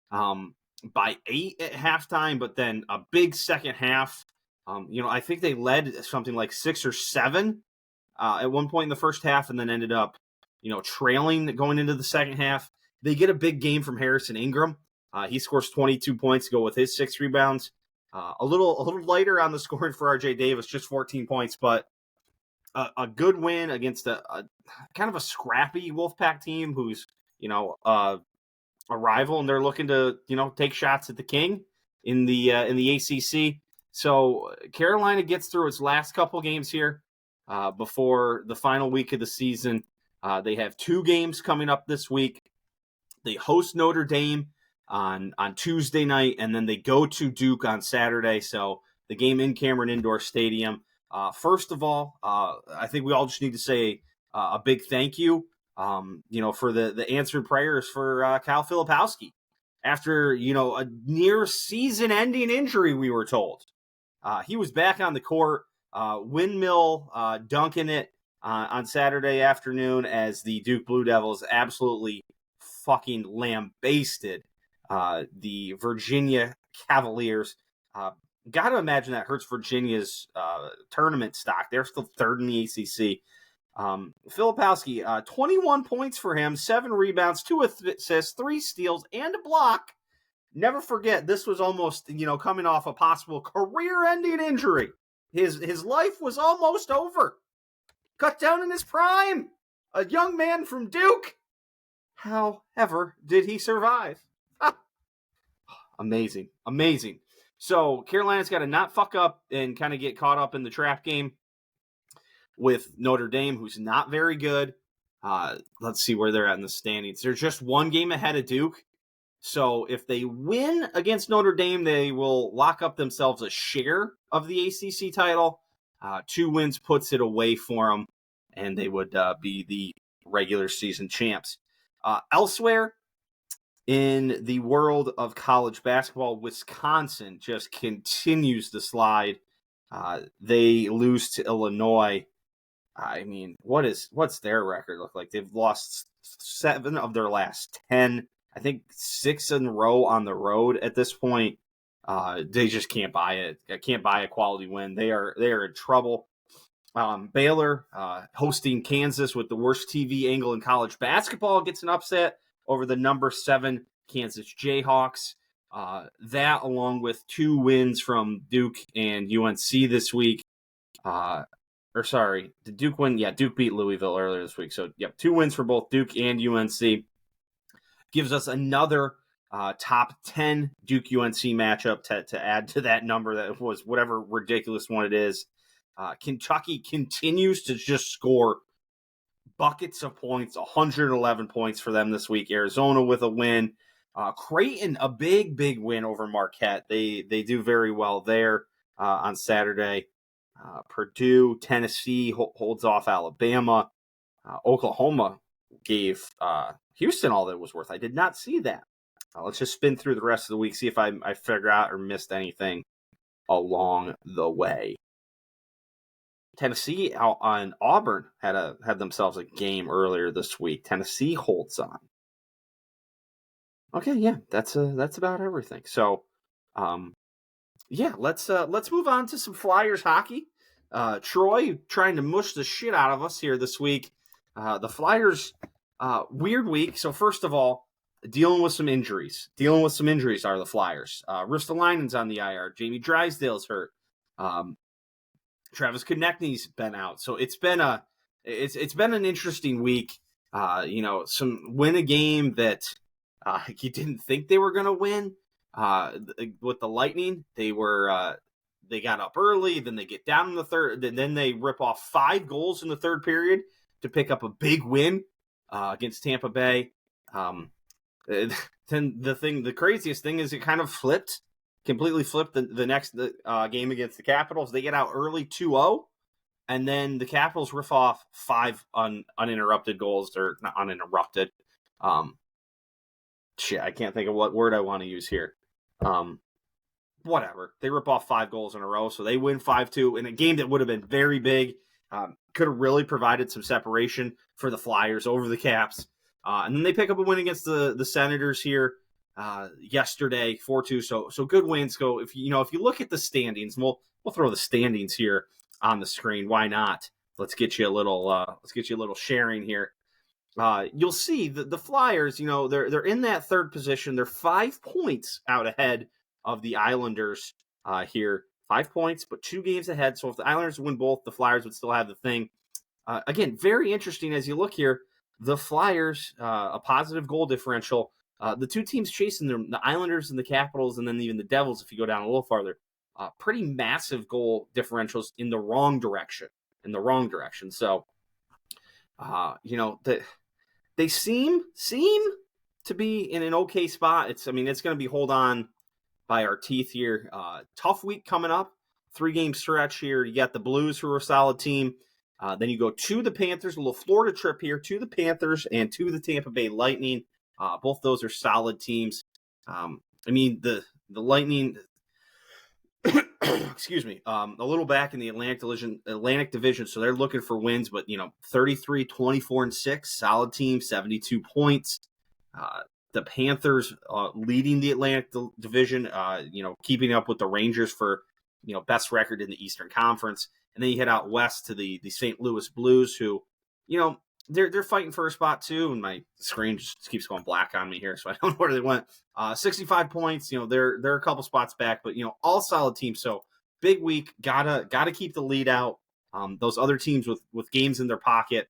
by 8 at halftime, but then a big second half. I think they led something like 6 or 7 at one point in the first half, and then ended up, trailing going into the second half. They get a big game from Harrison Ingram. He scores 22 points to go with his 6 rebounds. A little lighter on the scoring for RJ Davis, just 14 points, but a good win against a kind of a scrappy Wolfpack team who's, a rival, and they're looking to, take shots at the King in the ACC. So Carolina gets through its last couple games here before the final week of the season. They have 2 games coming up this week. They host Notre Dame on Tuesday night, and then they go to Duke on Saturday. So the game in Cameron Indoor Stadium. First of all, I think we all just need to say a big thank you, for the answered prayers for Kyle Filipowski after, a near season-ending injury, we were told. He was back on the court, windmill dunking it on Saturday afternoon as the Duke Blue Devils absolutely fucking lambasted the Virginia Cavaliers. Got to imagine that hurts Virginia's tournament stock. They're still 3rd in the ACC. Filipowski, 21 points for him, 7 rebounds, 2 assists, 3 steals, and a block. Never forget, this was almost, coming off a possible career-ending injury. His life was almost over. Cut down in his prime. A young man from Duke. However, did he survive? Amazing. Amazing. So Carolina's got to not fuck up and kind of get caught up in the trap game with Notre Dame, who's not very good. Let's see where they're at in the standings. They're just 1 game ahead of Duke. So if they win against Notre Dame, they will lock up themselves a share of the ACC title. 2 wins puts it away for them, and they would be the regular season champs. Elsewhere in the world of college basketball, Wisconsin just continues to slide. They lose to Illinois. I mean, what's their record look like? They've lost 7 of their last 10. I think 6 in a row on the road at this point. They just can't buy it. Can't buy a quality win. They are in trouble. Baylor hosting Kansas with the worst TV angle in college basketball gets an upset over the number 7 Kansas Jayhawks. That along with 2 wins from Duke and UNC this week. Did Duke win? Yeah, Duke beat Louisville earlier this week. So, 2 wins for both Duke and UNC. Gives us another top 10 Duke-UNC matchup to add to that number that was whatever ridiculous one it is. Kentucky continues to just score buckets of points, 111 points for them this week. Arizona with a win. Creighton, a big win over Marquette. They do very well there on Saturday. Purdue, Tennessee holds off Alabama. Oklahoma gave Houston all that it was worth. I did not see that. Let's just spin through the rest of the week, see if I figure out or missed anything along the way. Tennessee out on Auburn had themselves a game earlier this week. Tennessee holds on. Okay, yeah, that's about everything. So, let's move on to some Flyers hockey. Troy trying to mush the shit out of us here this week. The Flyers, weird week. So first of all, dealing with some injuries. Are the Flyers. Ristolainen's on the IR. Jamie Drysdale's hurt. Travis Konechny's been out. So it's been an interesting week. Some win a game that you didn't think they were going to win. With the Lightning, they got up early, then they get down in the third, then they rip off 5 goals in the third period to pick up a big win against Tampa Bay. Then the craziest thing is it kind of completely flipped the next game against the Capitals. They get out early 2-0, and then the Capitals riff off 5 uninterrupted goals, or not uninterrupted. I can't think of what word I want to use here. Whatever. They rip off 5 goals in a row, so they win 5-2 in a game that would have been very big. Could have really provided some separation for the Flyers over the Caps. And then they pick up a win against the Senators here yesterday, 4-2. So good wins. If you look at the standings, we'll throw the standings here on the screen. Why not? Let's get you a little sharing here. You'll see the Flyers, they're in that third position. They're 5 points out ahead of the Islanders here. 5 points, but 2 games ahead. So if the Islanders win both, the Flyers would still have the thing. Again, very interesting as you look here. The Flyers, a positive goal differential. The 2 teams chasing them, the Islanders and the Capitals, and then even the Devils, if you go down a little farther, pretty massive goal differentials in the wrong direction. So, they seem to be in an okay spot. It's going to be hold on by our teeth here. Tough week coming up. 3-game stretch here. You got the Blues, who are a solid team. Then you go to the Panthers, a little Florida trip here, to the Panthers and to the Tampa Bay Lightning. Both those are solid teams. The Lightning, excuse me, a little back in the Atlantic Division, so they're looking for wins, but 33, 24, and 6, solid team, 72 points. The Panthers leading the Atlantic Division, keeping up with the Rangers for best record in the Eastern Conference. And then you head out west to the St. Louis Blues, who, they're fighting for a spot too. And my screen just keeps going black on me here, so I don't know where they went. 65 points. They're a couple spots back, but all solid teams. So big week. Gotta keep the lead out. Those other teams with games in their pocket.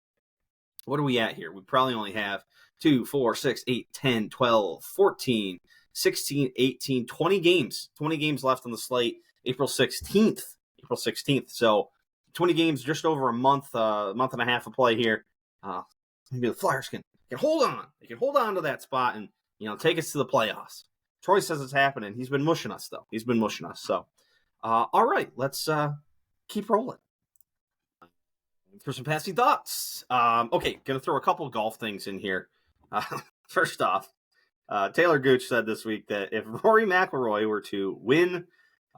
What are we at here? We probably only have 2, 4, 6, 8, 10, 12, 14, 16, 18, 20 games. 20 games left on the slate. April 16th. So 20 games, just over a month and a half of play here. Maybe the Flyers can hold on. They can hold on to that spot and take us to the playoffs. Troy says it's happening. He's been mushing us though. So, all right, let's keep rolling. For some passing thoughts. Okay, gonna throw a couple golf things in here. First off, Taylor Gooch said this week that if Rory McIlroy were to win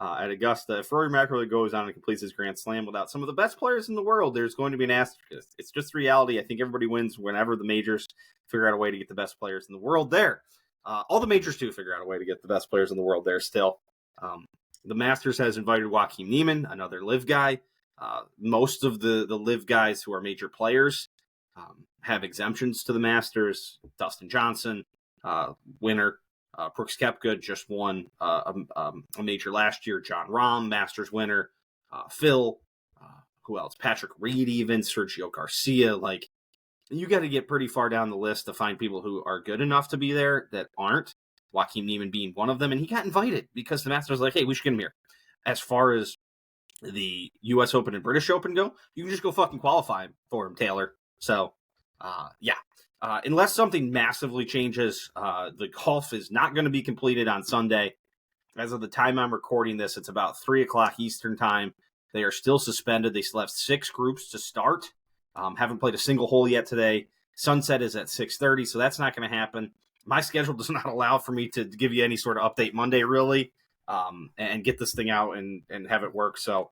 at Augusta, if Rory McIlroy goes on and completes his Grand Slam without some of the best players in the world, there's going to be an asterisk. It's just reality. I think everybody wins whenever the majors figure out a way to get the best players in the world there. All the majors do figure out a way to get the best players in the world there still. The Masters has invited Joaquin Niemann, another LIV guy. Most of the LIV guys who are major players have exemptions to the Masters. Dustin Johnson, winner. Brooks Koepka just won a major last year. John Rahm, Masters winner. Phil, who else? Patrick Reed, even Sergio Garcia. Like, you got to get pretty far down the list to find people who are good enough to be there that aren't. Joaquin Niemann being one of them, and he got invited because the Masters was like, hey, we should get him here. As far as the U.S. Open and British Open go, you can just go fucking qualify for him, Taylor. So, yeah. Unless something massively changes, the golf is not going to be completed on Sunday. As of the time I'm recording this, it's about 3 o'clock Eastern time. They are still suspended. They still have 6 groups to start. Haven't played a single hole yet today. Sunset is at 6:30, so that's not going to happen. My schedule does not allow for me to give you any sort of update Monday, really, and get this thing out and have it work. So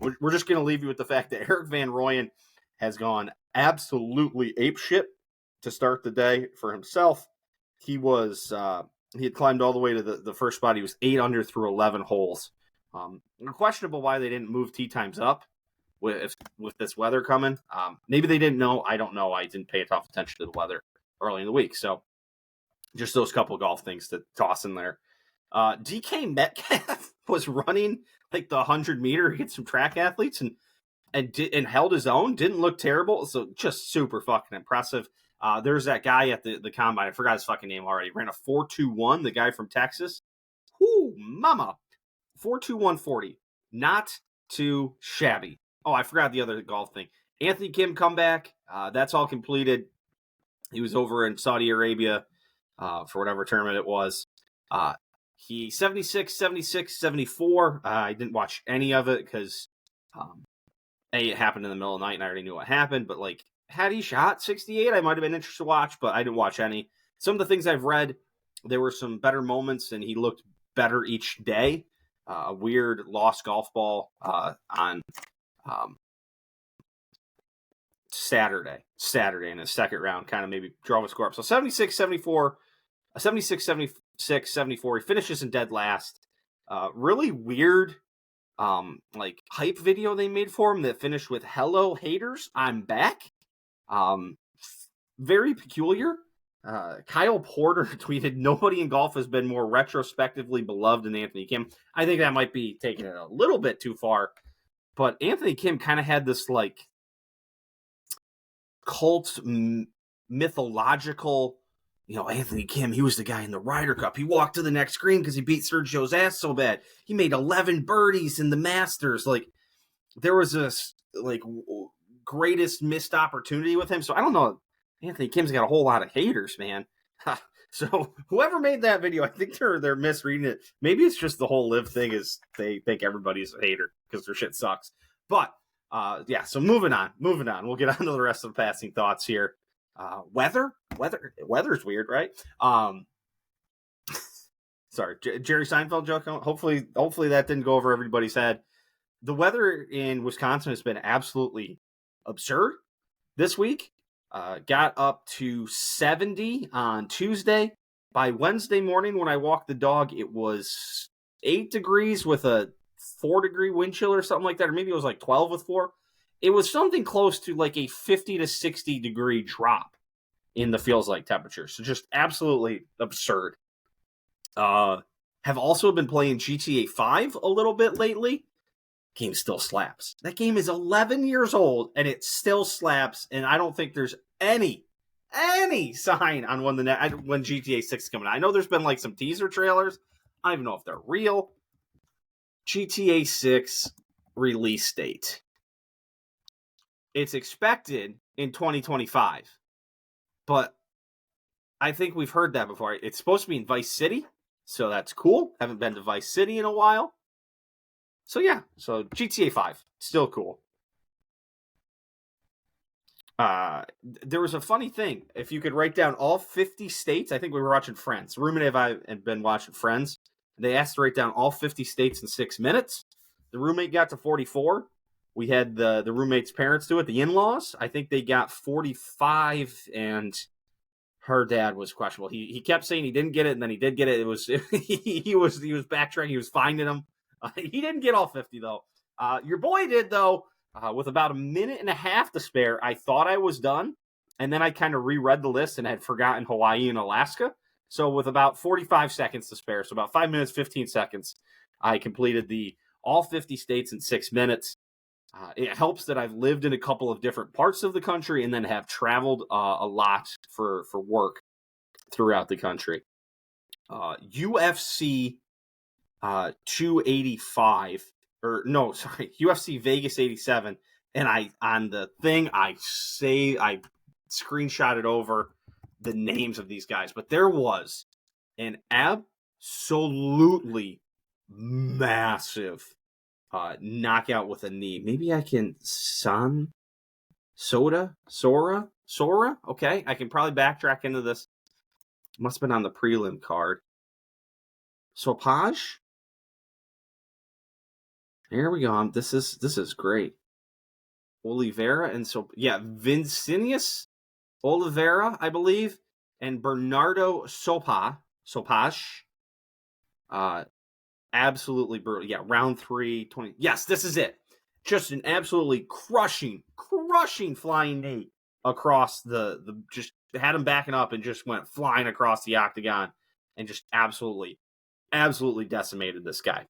we're just going to leave you with the fact that Eric Van Rooyen has gone absolutely apeshit to start the day for himself. He had climbed all the way to the first spot. He was 8 under through 11 holes. Questionable why they didn't move tee times up with this weather coming. Maybe they didn't know. I don't know. I didn't pay enough attention to the weather early in the week. So just those couple golf things to toss in there. DK Metcalf was running like the 100-meter against some track athletes and held his own. Didn't look terrible. So just super fucking impressive. There's that guy at the combine. I forgot his fucking name already. Ran a 4.21. The guy from Texas. Whoo, mama. 4.21.40. Not too shabby. Oh, I forgot the other golf thing. Anthony Kim comeback. That's all completed. He was over in Saudi Arabia for whatever tournament it was. He 76, 76, 74. I didn't watch any of it because it happened in the middle of the night and I already knew what happened. But like, had he shot 68, I might have been interested to watch, but I didn't watch any. Some of the things I've read, there were some better moments and he looked better each day. A weird lost golf ball on Saturday in the second round kind of maybe drove a score up. So 76-74, 76-76-74. He finishes in dead last. Really weird like hype video they made for him that finished with "Hello haters, I'm back." Very peculiar. Kyle Porter tweeted, "Nobody in golf has been more retrospectively beloved than Anthony Kim." I think that might be taking it a little bit too far, but Anthony Kim kind of had this like cult mythological, Anthony Kim, he was the guy in the Ryder Cup. He walked to the next green because he beat Sergio's ass so bad. He made 11 birdies in the Masters. Like, there was this like greatest missed opportunity with him. So I don't know. Anthony Kim's got a whole lot of haters, man. So whoever made that video, I think they're misreading it. Maybe it's just the whole live thing is they think everybody's a hater because their shit sucks. But yeah, so moving on. We'll get on to the rest of the passing thoughts here. Weather's weird, right? Sorry, Jerry Seinfeld joke. Hopefully that didn't go over everybody's head. The weather in Wisconsin has been absolutely absurd this week. Got up to 70 on Tuesday. By Wednesday morning when I walked the dog, it was 8 degrees with a 4-degree wind chill or something like that, or maybe it was like 12 with 4. It was something close to like a 50 to 60 degree drop in the feels like temperature. So just absolutely absurd. Have also been playing GTA 5 a little bit lately. Game still slaps. That game is 11 years old and it still slaps. And I don't think there's any sign on when GTA 6 is coming out. I know there's been like some teaser trailers. I don't even know if they're real. GTA 6 release date. It's expected in 2025. But I think we've heard that before. It's supposed to be in Vice City, so that's cool. Haven't been to Vice City in a while. So yeah, so GTA 5, still cool. There was a funny thing. If you could write down all 50 states, I think we were watching Friends. Roommate and I had been watching Friends. They asked to write down all 50 states in 6 minutes. The roommate got to 44. We had the roommate's parents do it, the in-laws. I think they got 45, and her dad was questionable. He kept saying he didn't get it, and then he did get it. It was he was backtracking. He was finding them. He didn't get all 50 though. Your boy did though. With about a minute and a half to spare, I thought I was done, and then I kind of reread the list and had forgotten Hawaii and Alaska. So with about 45 seconds to spare, so about 5 minutes, 15 seconds, I completed all 50 states in 6 minutes. It helps that I've lived in a couple of different parts of the country and then have traveled a lot for work throughout the country. UFC 285, UFC Vegas 87, and I screenshotted over the names of these guys, but there was an absolutely massive knockout with a knee. Maybe I can Sora. Okay, I can probably backtrack into this. Must have been on the prelim card. Sopaj. Here we go. This is great. Oliveira and Vincinius Oliveira, I believe, and Bernardo Sopaj. Absolutely brutal. Yeah, round 3, 20. Yes, this is it. Just an absolutely crushing flying knee across the just had him backing up and just went flying across the octagon and just absolutely decimated this guy.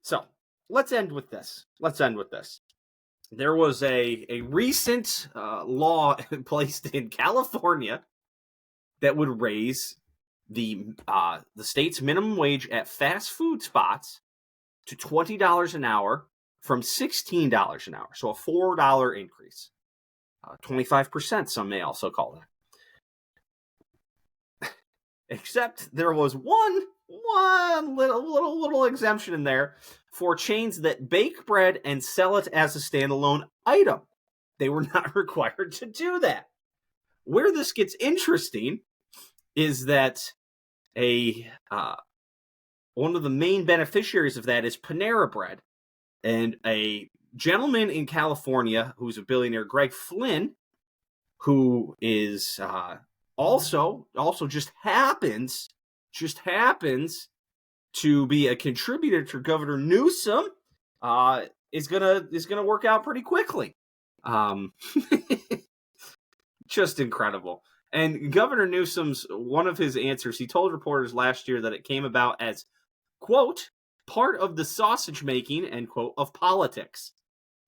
So let's end with this. There was a recent law placed in California that would raise the state's minimum wage at fast food spots to $20 an hour from $16 an hour. So a $4 increase. 25%, some may also call that. Except there was one little exemption in there for chains that bake bread and sell it as a standalone item. They were not required to do that. Where this gets interesting is that a one of the main beneficiaries of that is Panera Bread. And a gentleman in California who's a billionaire, Greg Flynn, who is also just happens to be a contributor to Governor Newsom, is gonna work out pretty quickly. Just incredible. And Governor Newsom's, one of his answers, he told reporters last year that it came about as, quote, part of the sausage making, end quote, of politics.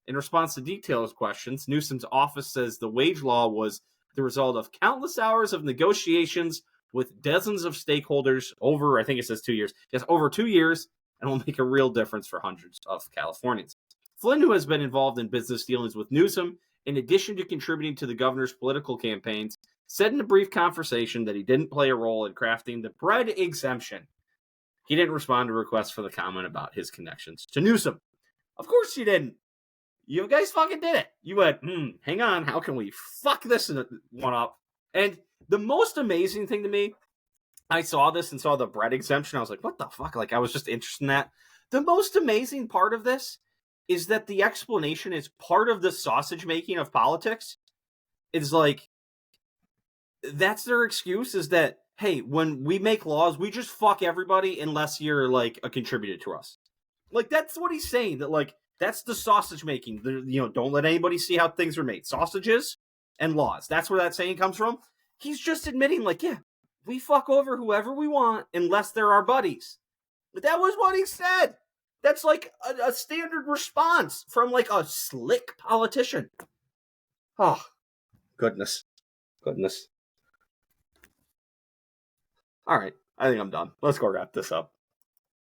In response to detailed questions, Newsom's office says the wage law was the result of countless hours of negotiations with dozens of stakeholders over, I think it says 2 years. Yes, over 2 years, and will make a real difference for hundreds of Californians. Flynn, who has been involved in business dealings with Newsom, in addition to contributing to the governor's political campaigns, said in a brief conversation that he didn't play a role in crafting the bread exemption. He didn't respond to requests for the comment about his connections to Newsom. Of course you didn't. You guys fucking did it. You went, hang on, how can we fuck this one up? And the most amazing thing to me, I saw this and saw the bread exemption. I was like, what the fuck? Like, I was just interested in that. The most amazing part of this is that the explanation is part of the sausage making of politics. It's like, that's their excuse, is that, hey, when we make laws, we just fuck everybody unless you're, like, a contributor to us. Like, that's what he's saying, that, like, that's the sausage making. Don't let anybody see how things are made. Sausages and laws. That's where that saying comes from. He's just admitting, like, yeah, we fuck over whoever we want unless they're our buddies. But that was what he said. That's like a standard response from, like, a slick politician. Oh, goodness. All right, I think I'm done. Let's go wrap this up.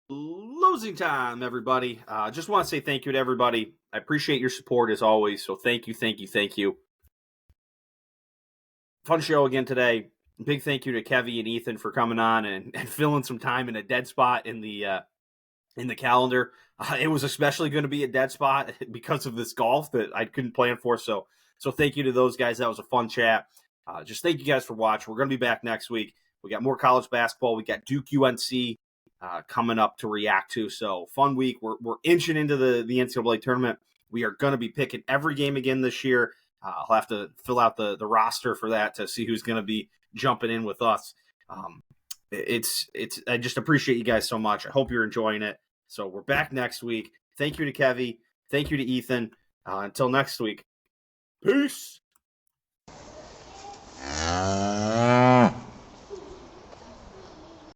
Losing time, everybody. Just want to say thank you to everybody. I appreciate your support as always. So thank you. Fun show again today. Big thank you to Kevy and Ethan for coming on and filling some time in a dead spot in the calendar. It was especially going to be a dead spot because of this golf that I couldn't plan for. So thank you to those guys. That was a fun chat. Just thank you guys for watching. We're going to be back next week. We got more college basketball. We got Duke UNC coming up to react to. So fun week. We're inching into the NCAA tournament. We are going to be picking every game again this year. I'll have to fill out the roster for that to see who's going to be jumping in with us. I just appreciate you guys so much. I hope you're enjoying it. So we're back next week. Thank you to Kevy. Thank you to Ethan. Until next week. Peace.